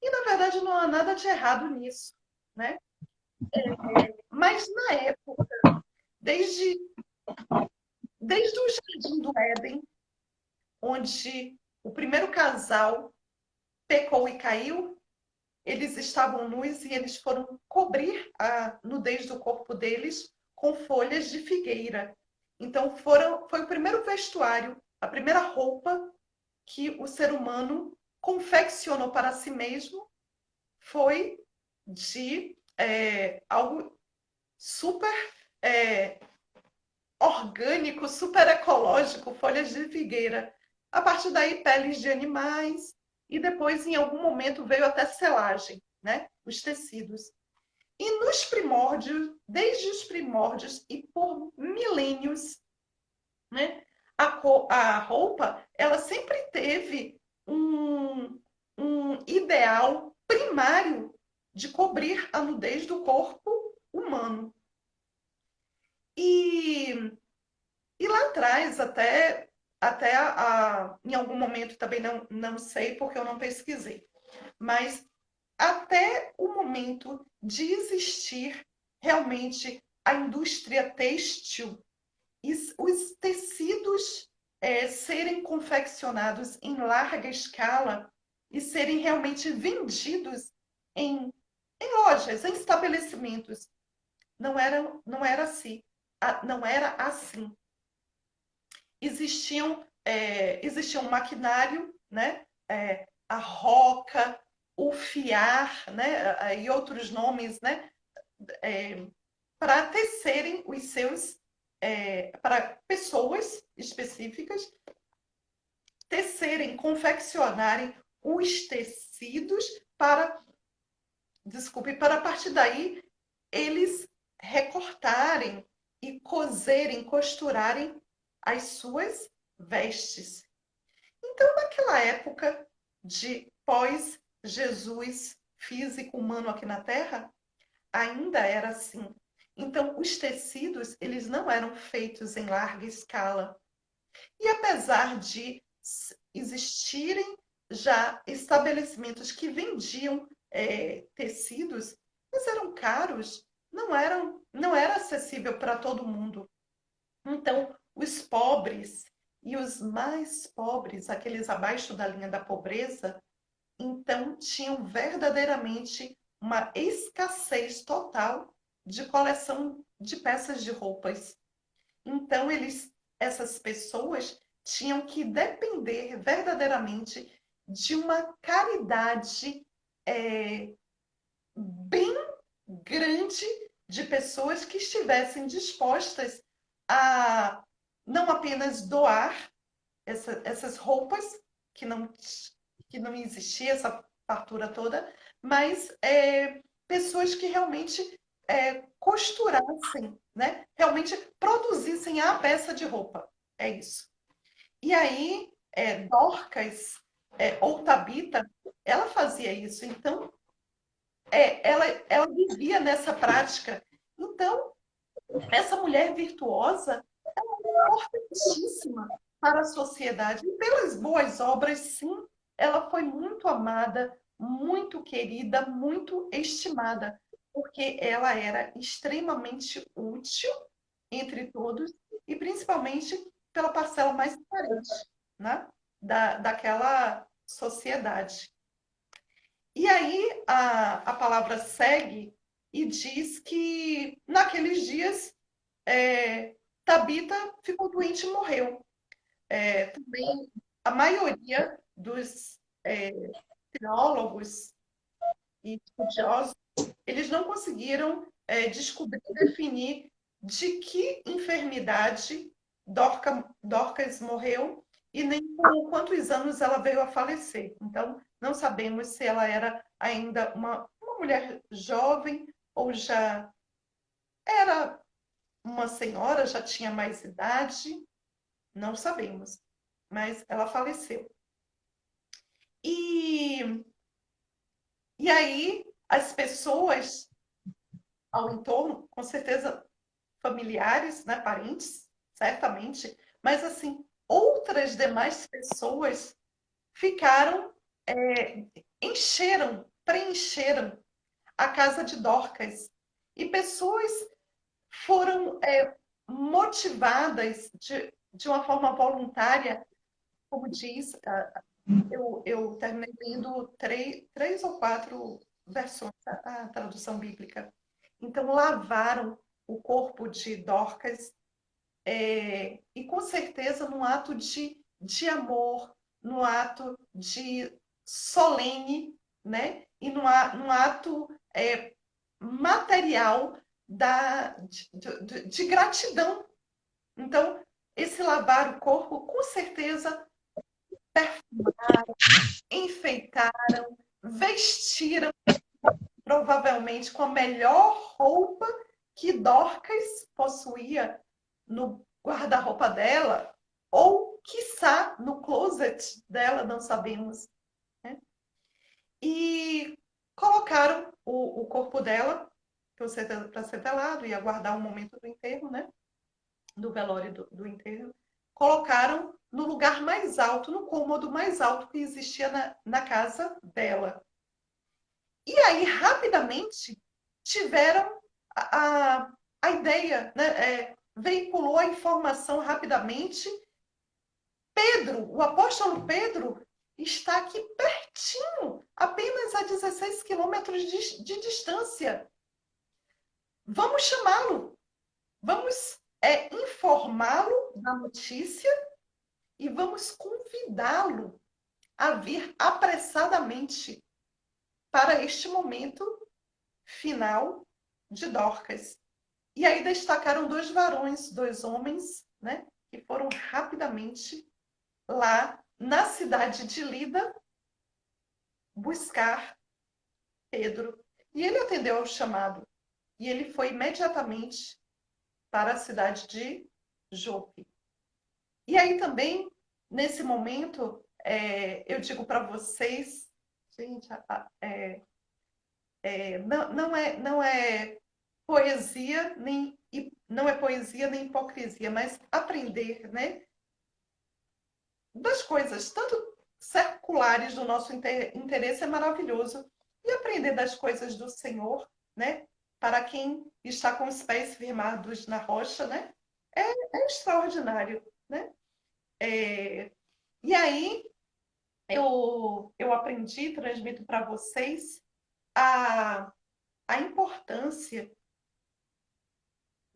E, na verdade, não há nada de errado nisso, né? Mas, na época, desde o Jardim do Éden, onde o primeiro casal pecou e caiu, eles estavam nus e eles foram cobrir a nudez do corpo deles com folhas de figueira. Então, foi o primeiro vestuário, a primeira roupa que o ser humano confeccionou para si mesmo, foi de algo super orgânico, super ecológico, folhas de figueira. A partir daí, peles de animais, e depois, em algum momento, veio até selagem, né? Os tecidos. E nos primórdios, desde os primórdios e por milênios, né? A roupa, ela sempre teve um ideal primário de cobrir a nudez do corpo humano. E lá atrás, até em algum momento, também não sei, porque eu não pesquisei, mas até o momento de existir realmente a indústria têxtil, os tecidos serem confeccionados em larga escala e serem realmente vendidos em, em lojas, em estabelecimentos. Não era assim. Não era assim. Existia um maquinário, né? A roca, o fiar, né? E outros nomes, né? Para tecerem os seus, para pessoas específicas tecerem, confeccionarem os tecidos para, desculpe, para a partir daí eles recortarem e coserem, costurarem as suas vestes. Então, naquela época de pós-Jesus físico humano aqui na Terra, ainda era assim. Então, os tecidos, eles não eram feitos em larga escala. E apesar de existirem já estabelecimentos que vendiam tecidos, mas eram caros, não era acessível para todo mundo. Então, os pobres e os mais pobres, aqueles abaixo da linha da pobreza, então tinham verdadeiramente uma escassez total de coleção de peças de roupas. Então, essas pessoas tinham que depender verdadeiramente de uma caridade bem grande de pessoas que estivessem dispostas a não apenas doar essas roupas, que não existia essa fartura toda, mas pessoas que realmente costurassem, né? Realmente produzissem a peça de roupa. É isso. E aí, Dorcas, ou Tabita, ela fazia isso. Então, ela vivia nessa prática. Então, essa mulher virtuosa é importantíssima para a sociedade. E pelas boas obras, sim, ela foi muito amada, muito querida, muito estimada, porque ela era extremamente útil entre todos e principalmente pela parcela mais carente, né, daquela sociedade. E aí a palavra segue e diz que naqueles dias Tabita ficou doente e morreu. Também a maioria dos teólogos e estudiosos, eles não conseguiram descobrir, definir de que enfermidade Dorcas morreu e nem com quantos anos ela veio a falecer. Então, não sabemos se ela era ainda uma mulher jovem ou já era uma senhora, já tinha mais idade, não sabemos. Mas ela faleceu. E, e aí, as pessoas ao entorno, com certeza familiares, né, parentes, certamente, mas assim, outras demais pessoas ficaram, preencheram a casa de Dorcas. E pessoas foram motivadas de uma forma voluntária, como diz, eu terminei lendo três ou quatro versões da tradução bíblica. Então, lavaram o corpo de Dorcas e, com certeza, num ato de amor, num ato de solene, né? E num ato material de gratidão. Então, esse lavar o corpo, com certeza, perfumaram, enfeitaram, vestiram, provavelmente com a melhor roupa que Dorcas possuía no guarda-roupa dela, ou, quiçá, no closet dela, não sabemos. Né? E colocaram o corpo dela para ser velado e aguardar o momento do enterro, né? Do velório do enterro. Colocaram no lugar mais alto, no cômodo mais alto que existia na casa dela. E aí, rapidamente, tiveram a ideia, né? Veiculou a informação rapidamente Pedro, o apóstolo Pedro, está aqui pertinho, apenas a 16 quilômetros de distância. Vamos chamá-lo, vamos informá-lo da notícia e vamos convidá-lo a vir apressadamente para este momento final de Dorcas. E aí destacaram dois varões, dois homens, né, que foram rapidamente lá na cidade de Lida buscar Pedro. E ele atendeu ao chamado. E ele foi imediatamente para a cidade de Jope. E aí também, nesse momento, eu digo para vocês, gente, não é poesia nem não é poesia nem hipocrisia, mas aprender, né, das coisas tanto seculares do nosso interesse é maravilhoso e aprender das coisas do Senhor, né, para quem está com os pés firmados na rocha, né, é extraordinário, né? E aí eu aprendi, transmito para vocês a importância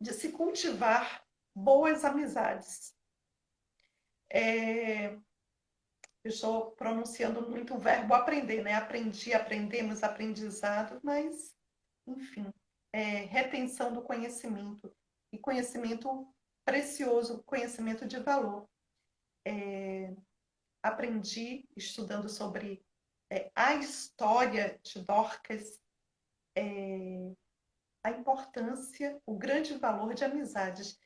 de se cultivar boas amizades. Eu estou pronunciando muito o verbo aprender, né? Aprendi, aprendemos, aprendizado, mas, enfim, retenção do conhecimento. E conhecimento precioso, conhecimento de valor. Aprendi estudando sobre a história de Dorcas, a importância, o grande valor de amizades.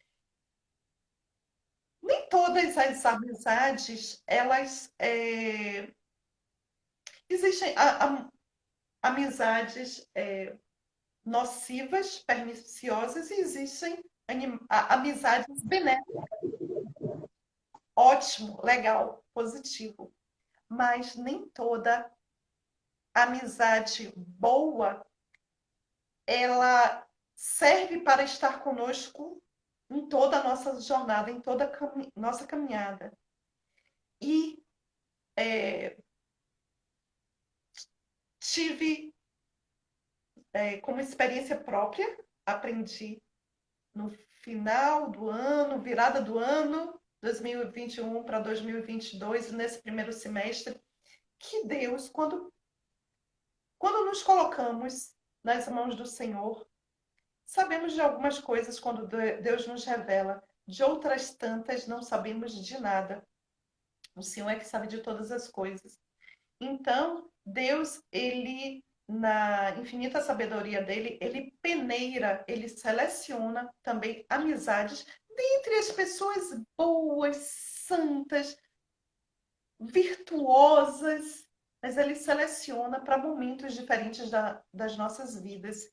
Nem todas as amizades, elas existem amizades nocivas, perniciosas, e existem amizades benéficas. Ótimo, legal, positivo. Mas nem toda amizade boa, ela serve para estar conosco em toda a nossa jornada, em toda a nossa caminhada. E tive como experiência própria, aprendi no final do ano, virada do ano, 2021 para 2022, nesse primeiro semestre, que Deus, quando nos colocamos nas mãos do Senhor, sabemos de algumas coisas quando Deus nos revela, de outras tantas não sabemos de nada. O Senhor é que sabe de todas as coisas. Então, Deus, ele, na infinita sabedoria dele, ele peneira, ele seleciona também amizades dentre as pessoas boas, santas, virtuosas, mas ele seleciona para momentos diferentes das nossas vidas.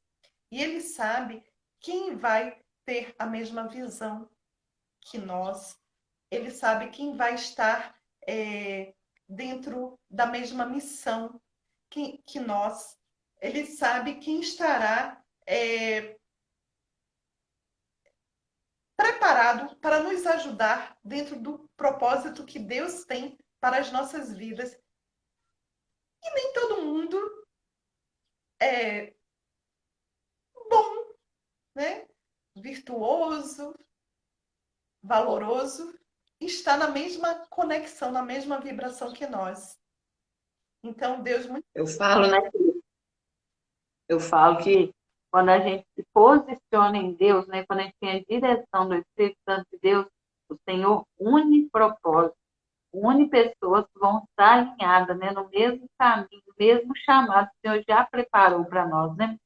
E ele sabe quem vai ter a mesma visão que nós. Ele sabe quem vai estar dentro da mesma missão que nós. Ele sabe quem estará preparado para nos ajudar dentro do propósito que Deus tem para as nossas vidas. E nem todo mundo é bom, né? Virtuoso, valoroso, está na mesma conexão, na mesma vibração que nós. Então, Deus muito. Eu falo, né? Eu falo que quando a gente se posiciona em Deus, né? Quando a gente tem a direção do Espírito Santo de Deus, o Senhor une propósito, une pessoas que vão estar alinhadas, né? No mesmo caminho, no mesmo chamado que o Senhor já preparou para nós, né?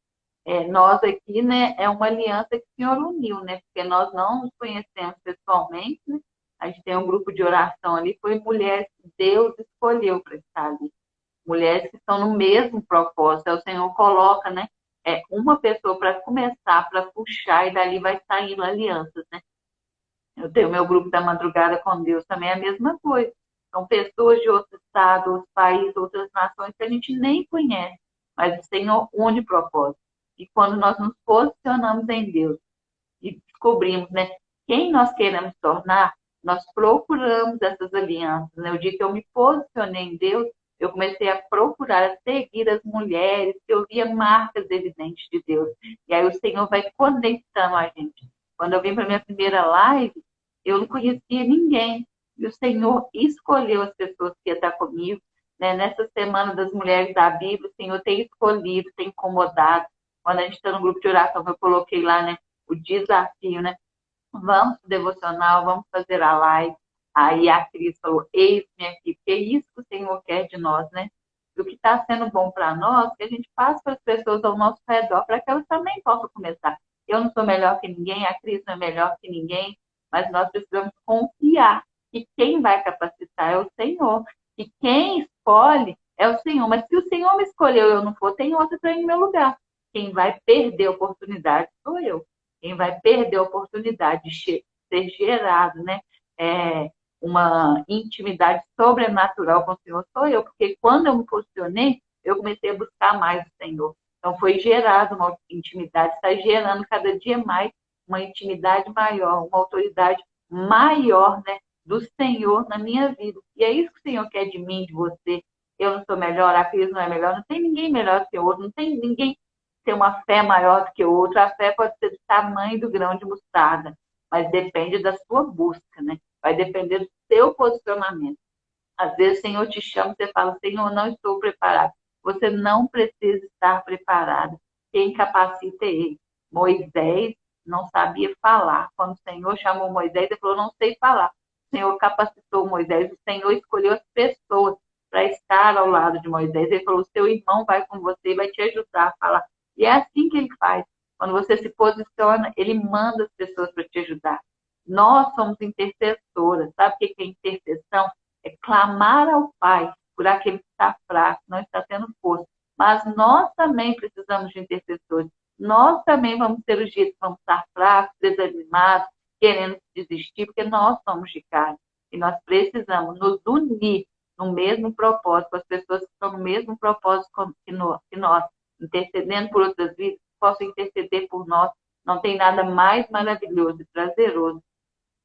Nós aqui, né, é uma aliança que o Senhor uniu, né? Porque nós não nos conhecemos pessoalmente, né? A gente tem um grupo de oração ali, foi mulheres que Deus escolheu para estar ali. Mulheres que estão no mesmo propósito. Aí o Senhor coloca, né? Uma pessoa para começar, para puxar, e dali vai saindo alianças, né? Eu tenho meu grupo da madrugada com Deus também, é a mesma coisa. São pessoas de outro estado, outros países, outras nações que a gente nem conhece, mas o Senhor une propósito. E quando nós nos posicionamos em Deus e descobrimos, né, quem nós queremos tornar, nós procuramos essas alianças, né? O dia que eu me posicionei em Deus, eu comecei a procurar, a seguir as mulheres, que eu via marcas evidentes de Deus. E aí o Senhor vai conectando a gente. Quando eu vim para a minha primeira live, eu não conhecia ninguém. E o Senhor escolheu as pessoas que iam estar comigo. Né? Nessa semana das mulheres da Bíblia, o Senhor tem escolhido, tem incomodado. Quando a gente está no grupo de oração, eu coloquei lá, né, o desafio, né? Vamos pro devocional, vamos fazer a live. Aí a Cris falou, eis-me aqui, porque é isso que o Senhor quer de nós, né? E o que está sendo bom para nós, que a gente passe para as pessoas ao nosso redor, para que elas também possam começar. Eu não sou melhor que ninguém, a Cris não é melhor que ninguém, mas nós precisamos confiar que quem vai capacitar é o Senhor, que quem escolhe é o Senhor. Mas se o Senhor me escolheu e eu não for, tem outro para ir no meu lugar. Quem vai perder a oportunidade sou eu. Quem vai perder a oportunidade de ser gerado, né? Uma intimidade sobrenatural com o Senhor sou eu, porque quando eu me posicionei, eu comecei a buscar mais o Senhor. Então foi gerado uma intimidade, está gerando cada dia mais uma intimidade maior, uma autoridade maior, né, do Senhor na minha vida. E é isso que o Senhor quer de mim, de você. Eu não sou melhor, a Cris não é melhor, não tem ninguém melhor que o outro, não tem ninguém ter uma fé maior do que o outro. A fé pode ser do tamanho do grão de mostarda, mas depende da sua busca, né? Vai depender do seu posicionamento. Às vezes o Senhor te chama, você fala, Senhor, não estou preparado. Você não precisa estar preparado. Quem capacita é Ele. Moisés não sabia falar. Quando o Senhor chamou Moisés, ele falou, não sei falar. O Senhor capacitou Moisés, o Senhor escolheu as pessoas para estar ao lado de Moisés. Ele falou, seu irmão vai com você e vai te ajudar a falar. E é assim que ele faz. Quando você se posiciona, ele manda as pessoas para te ajudar. Nós somos intercessoras. Sabe o que é intercessão? É clamar ao Pai por aquele que está fraco, não está tendo força. Mas nós também precisamos de intercessores. Nós também vamos ter os dias que vamos estar fracos, desanimados, querendo desistir, porque nós somos de carne. E nós precisamos nos unir no mesmo propósito, com as pessoas que estão no mesmo propósito que nós, intercedendo por outras vidas, possam interceder por nós. Não tem nada mais maravilhoso e prazeroso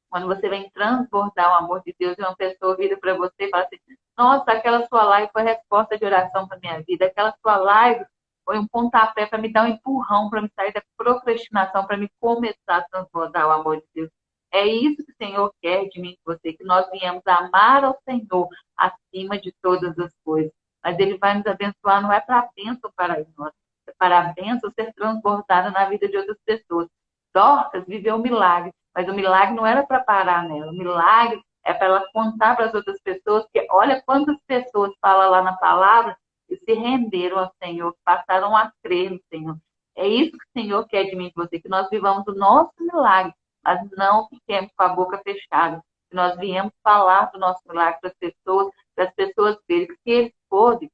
quando você vem transbordar o amor de Deus e uma pessoa vira para você e fala assim, nossa, aquela sua live foi resposta de oração para minha vida, aquela sua live foi um pontapé para me dar um empurrão, para me sair da procrastinação, para me começar a transbordar o amor de Deus. É isso que o Senhor quer de mim e de você, que nós viemos amar ao Senhor acima de todas as coisas. Mas Ele vai nos abençoar, não é para a bênção para nós, é para a bênção ser transbordada na vida de outras pessoas. Dorcas viveu um milagre, mas o milagre não era para parar nela. O milagre é para ela contar para as outras pessoas, que olha quantas pessoas fala lá na palavra e se renderam ao Senhor, passaram a crer no Senhor. É isso que o Senhor quer de mim e de você, que nós vivamos o nosso milagre, mas não fiquemos com a boca fechada. Que nós viemos falar do nosso milagre para as pessoas verem que se ele pôde,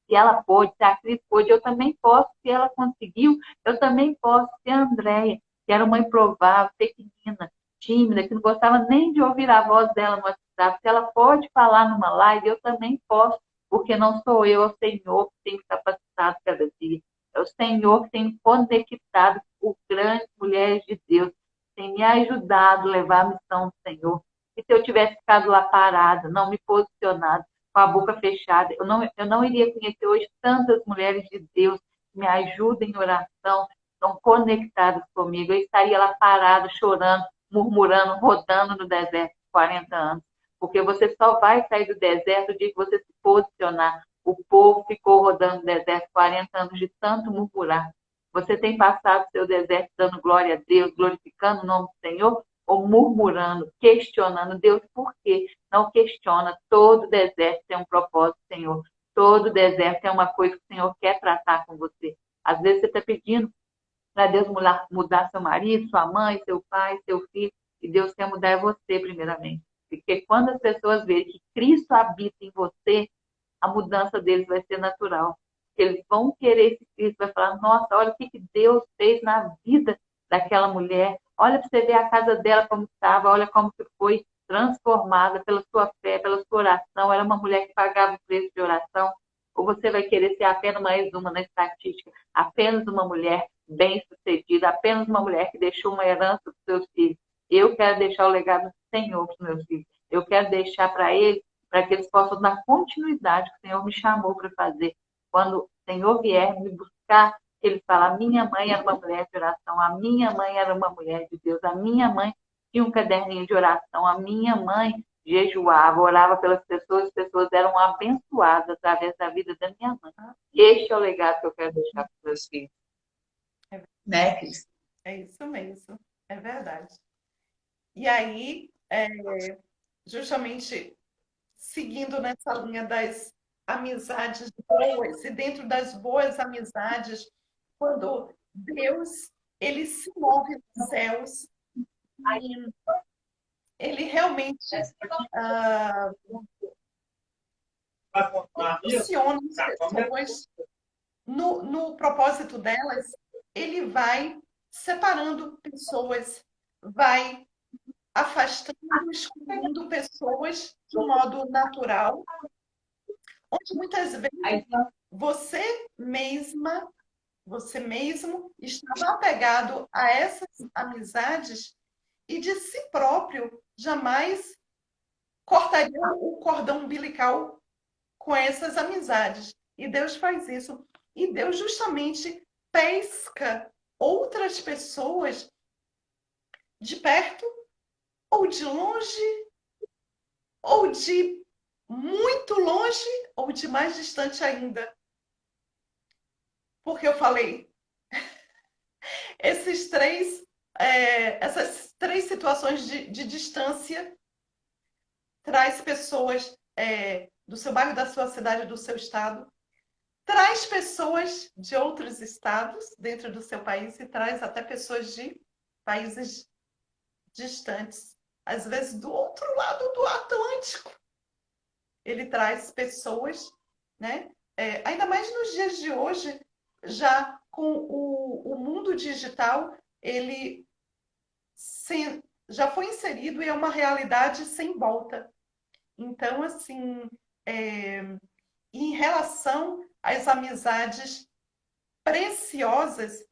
se ela pôde, se a Cris pôde, eu também posso. Se ela conseguiu, eu também posso. Se a Andréia, que era uma improvável, pequenina, tímida, que não gostava nem de ouvir a voz dela no WhatsApp, se ela pode falar numa live, eu também posso, porque não sou eu, é o Senhor que tem me capacitado cada dia. É o Senhor que tem me conectado com grandes mulheres de Deus, tem me ajudado a levar a missão do Senhor. E se eu tivesse ficado lá parada, não me posicionado, com a boca fechada, eu não iria conhecer hoje tantas mulheres de Deus que me ajudam em oração, estão conectadas comigo. Eu estaria lá parado, chorando, murmurando, rodando no deserto 40 anos. Porque você só vai sair do deserto o dia que você se posicionar. O povo ficou rodando no deserto 40 anos de tanto murmurar. Você tem passado o seu deserto dando glória a Deus, glorificando o nome do Senhor, ou murmurando, questionando Deus, por quê? Não questiona. Todo deserto tem um propósito, Senhor. Todo deserto é uma coisa que o Senhor quer tratar com você. Às vezes você está pedindo para Deus mudar seu marido, sua mãe, seu pai, seu filho, e Deus quer mudar você primeiramente. Porque quando as pessoas verem que Cristo habita em você, a mudança deles vai ser natural. Eles vão querer esse Cristo, vai falar, nossa, olha o que Deus fez na vida daquela mulher. Olha para você ver a casa dela como estava, olha como que foi transformada pela sua fé, pela sua oração. Era uma mulher que pagava o preço de oração. Ou você vai querer ser apenas mais uma na estatística, apenas uma mulher bem-sucedida, apenas uma mulher que deixou uma herança para os seus filhos. Eu quero deixar o legado Senhor, para os meus filhos. Eu quero deixar para eles, para que eles possam dar continuidade que o Senhor me chamou para fazer. Quando o Senhor vier me buscar, ele fala, a minha mãe era uma mulher de oração, a minha mãe era uma mulher de Deus, a minha mãe tinha um caderninho de oração, a minha mãe jejuava, orava pelas pessoas, as pessoas eram abençoadas através da vida da minha mãe. Este é o legado que eu quero deixar para os meus filhos. Né, Cris? É isso mesmo, é verdade. E aí, justamente seguindo nessa linha das amizades boas, e dentro das boas amizades, quando Deus ele se move nos céus e ele realmente funciona as pessoas no propósito delas, ele vai separando pessoas, vai afastando, excluindo pessoas de um modo natural, onde muitas vezes você mesmo estava apegado a essas amizades e de si próprio jamais cortaria o cordão umbilical com essas amizades. E Deus faz isso. E Deus justamente pesca outras pessoas de perto ou de longe, ou de muito longe, ou de mais distante ainda. Porque eu falei, essas três situações de distância traz pessoas do seu bairro, da sua cidade, do seu estado, traz pessoas de outros estados dentro do seu país e traz até pessoas de países distantes, às vezes do outro lado do Atlântico. Ele traz pessoas, né? Ainda mais nos dias de hoje, já com o mundo digital, ele já foi inserido e é uma realidade sem volta. Então, assim, em relação às amizades preciosas,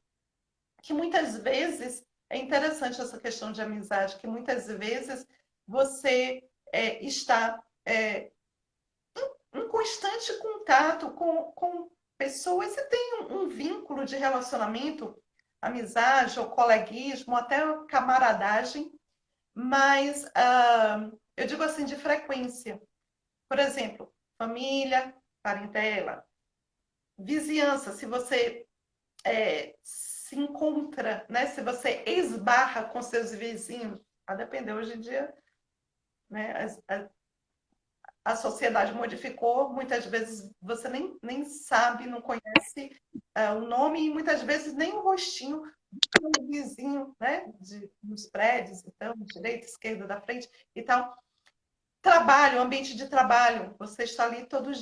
que muitas vezes, é interessante essa questão de amizade, que muitas vezes você está em constante contato com pessoas e tem um vínculo de relacionamento, amizade ou coleguismo, até camaradagem, mas eu digo assim, de frequência. Por exemplo, família, parentela, vizinhança, se você se encontra, né? Se você esbarra com seus vizinhos, a depender, hoje em dia, né? A sociedade modificou, muitas vezes você nem sabe, não conhece o nome e muitas vezes nem o rostinho do vizinho, né? Nos prédios, então, direita, esquerda, da frente e tal. Trabalho, ambiente de trabalho, você está ali todos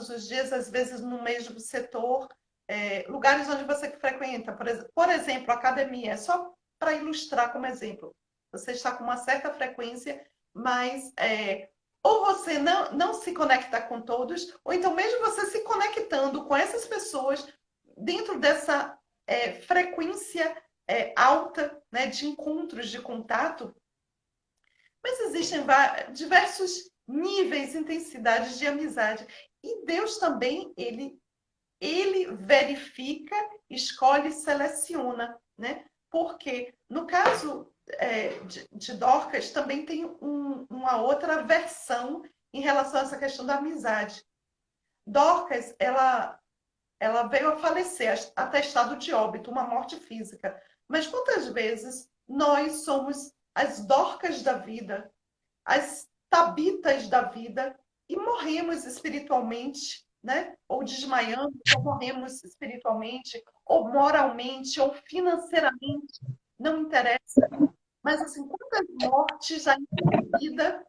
os dias, às vezes no mesmo setor, lugares onde você frequenta, por exemplo, academia, só para ilustrar como exemplo. Você está com uma certa frequência, mas ou você não se conecta com todos, ou então mesmo você se conectando com essas pessoas dentro dessa frequência alta, né, de encontros, de contato, mas existem diversos níveis, intensidades de amizade. E Deus também, ele verifica, escolhe, seleciona, né? Porque no caso de Dorcas, também tem uma outra versão em relação a essa questão da amizade. Dorcas, ela veio a falecer, atestado de óbito, uma morte física. Mas quantas vezes nós somos as Dorcas da vida, as Tabitas da vida, e morremos espiritualmente, né? Ou desmaiamos, ou morremos espiritualmente, ou moralmente, ou financeiramente, não interessa. Mas, assim, quantas mortes ainda na vida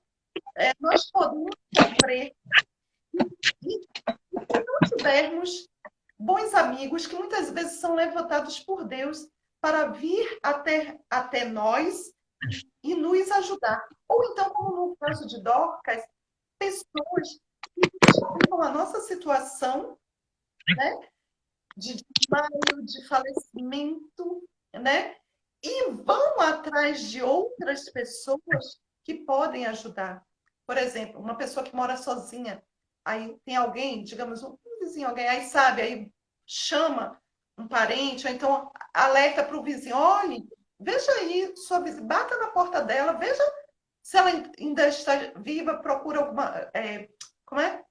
nós podemos sofrer e se não tivermos bons amigos que muitas vezes são levantados por Deus para vir até nós e nos ajudar. Ou então, como no caso de Dorcas, pessoas que enxergam a nossa situação, né, de desmaio, de falecimento, né, e vão atrás de outras pessoas que podem ajudar. Por exemplo, uma pessoa que mora sozinha, aí tem alguém, digamos, um vizinho, alguém, aí sabe, aí chama um parente, ou então alerta para o vizinho, olhe, veja aí, sua vizinha, bata na porta dela, veja se ela ainda está viva, procura alguma, como é?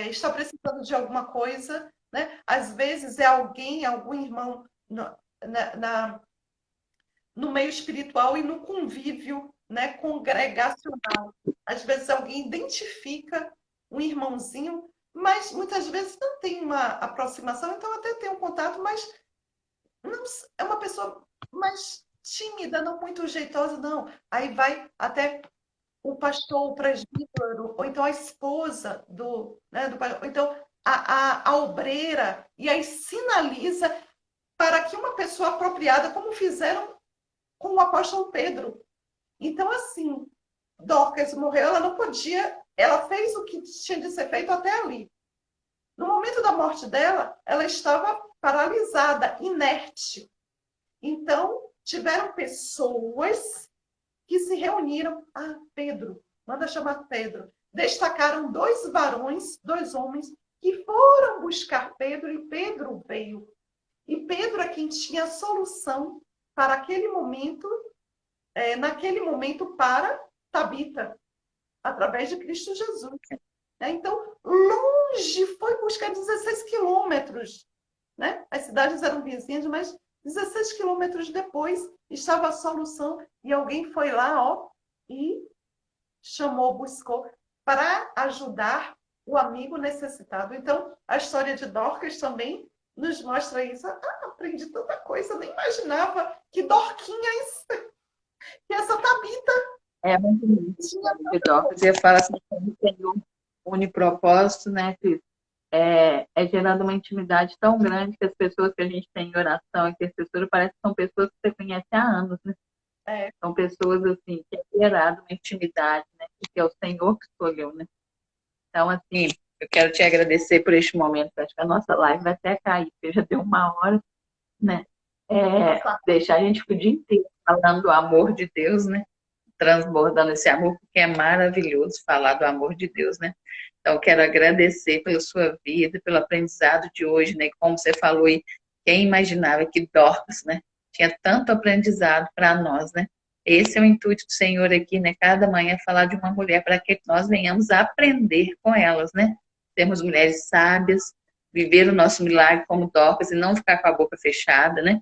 Está precisando de alguma coisa, né? Às vezes é alguém, algum irmão no meio espiritual e no convívio, né, congregacional. Às vezes alguém identifica um irmãozinho, mas muitas vezes não tem uma aproximação, então até tem um contato, mas não, é uma pessoa mais tímida, não muito jeitosa, não. Aí vai até o pastor, o presbítero, ou então a esposa né, do pastor, ou então a obreira, e aí sinaliza para que uma pessoa apropriada, como fizeram com o apóstolo Pedro. Então, assim, Dorcas morreu, ela não podia, ela fez o que tinha de ser feito até ali. No momento da morte dela, ela estava paralisada, inerte. Então, tiveram pessoas que se reuniram. Ah, Pedro, manda chamar Pedro. Destacaram dois varões, dois homens, que foram buscar Pedro e Pedro veio. E Pedro é quem tinha a solução para aquele momento, naquele momento, para Tabita, através de Cristo Jesus. Então, longe foi buscar 16 quilômetros. Né? As cidades eram vizinhas, mas 16 quilômetros depois estava a solução e alguém foi lá, ó, e chamou, buscou para ajudar o amigo necessitado. Então, a história de Dorcas também nos mostra isso. Ah, aprendi tanta coisa, nem imaginava que Dorquinhas, que essa Tabita É muito lindo. tinha. Você fala assim, como tem um unipropósito, né, que gerando uma intimidade tão grande que as pessoas que a gente tem em oração, intercessora, parece que são pessoas que você conhece há anos, né? São pessoas, assim, que é gerado uma intimidade, né? Que é o Senhor que escolheu, né? Então, assim, eu quero te agradecer por este momento. Acho que a nossa live vai até cair, porque já deu 1 hora, né? Deixar a gente o dia inteiro falando do amor de Deus, né? Transbordando esse amor, porque é maravilhoso falar do amor de Deus, né? Então, quero agradecer pela sua vida, pelo aprendizado de hoje, né? Como você falou aí, quem imaginava que Dorcas, né? Tinha tanto aprendizado para nós, né? Esse é o intuito do Senhor aqui, né? Cada manhã falar de uma mulher para que nós venhamos a aprender com elas, né? Sermos mulheres sábias, viver o nosso milagre como Dorcas e não ficar com a boca fechada, né?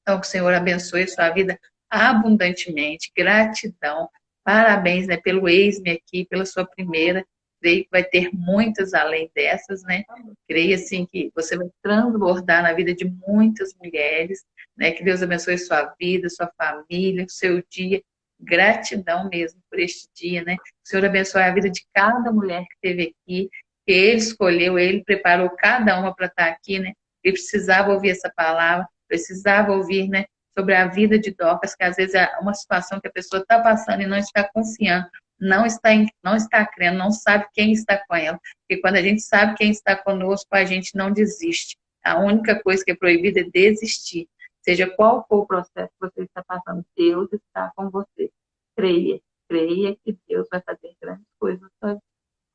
Então, que o Senhor abençoe a sua vida abundantemente. Gratidão. Parabéns, né, pelo ex-me aqui, pela sua primeira. Creio que vai ter muitas além dessas, né? Creio, assim, que você vai transbordar na vida de muitas mulheres, né? Que Deus abençoe sua vida, sua família, o seu dia. Gratidão mesmo por este dia, né? Que o Senhor abençoe a vida de cada mulher que esteve aqui, que Ele escolheu, Ele preparou cada uma para estar aqui, né? Ele precisava ouvir essa palavra, precisava ouvir, né, sobre a vida de Dorcas, que às vezes é uma situação que a pessoa está passando e não está confiando, não está crendo, não sabe quem está com ela. Porque quando a gente sabe quem está conosco, a gente não desiste. A única coisa que é proibida é desistir. Seja qual for o processo que você está passando, Deus está com você. Creia, creia que Deus vai fazer grandes coisas na sua vida.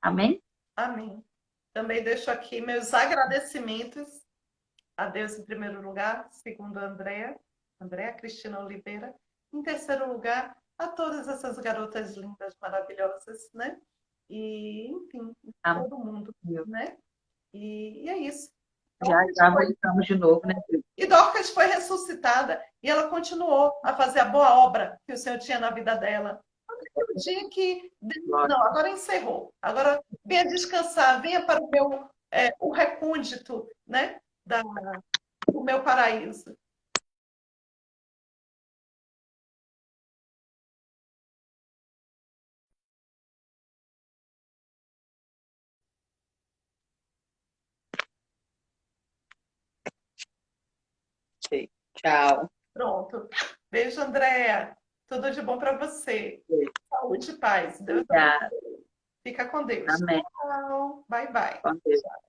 Amém? Amém. Também deixo aqui meus agradecimentos a Deus em primeiro lugar, segundo a Andréa Cristina Oliveira, em terceiro lugar, a todas essas garotas lindas, maravilhosas, né? E, enfim, Amém. todo mundo, né? E é isso. Já voltamos de novo, né? E Dorcas foi ressuscitada e ela continuou a fazer a boa obra que o Senhor tinha na vida dela. O dia que... Não, agora encerrou. Agora venha descansar, venha para o recôndito, né? Do meu paraíso. Tchau. Pronto. Beijo, Andréa. Tudo de bom para você. Beijo. Saúde e paz. Deus Obrigada. abençoe. Fica com Deus. Amém. Tchau. Bye, bye. Com Deus. Tchau.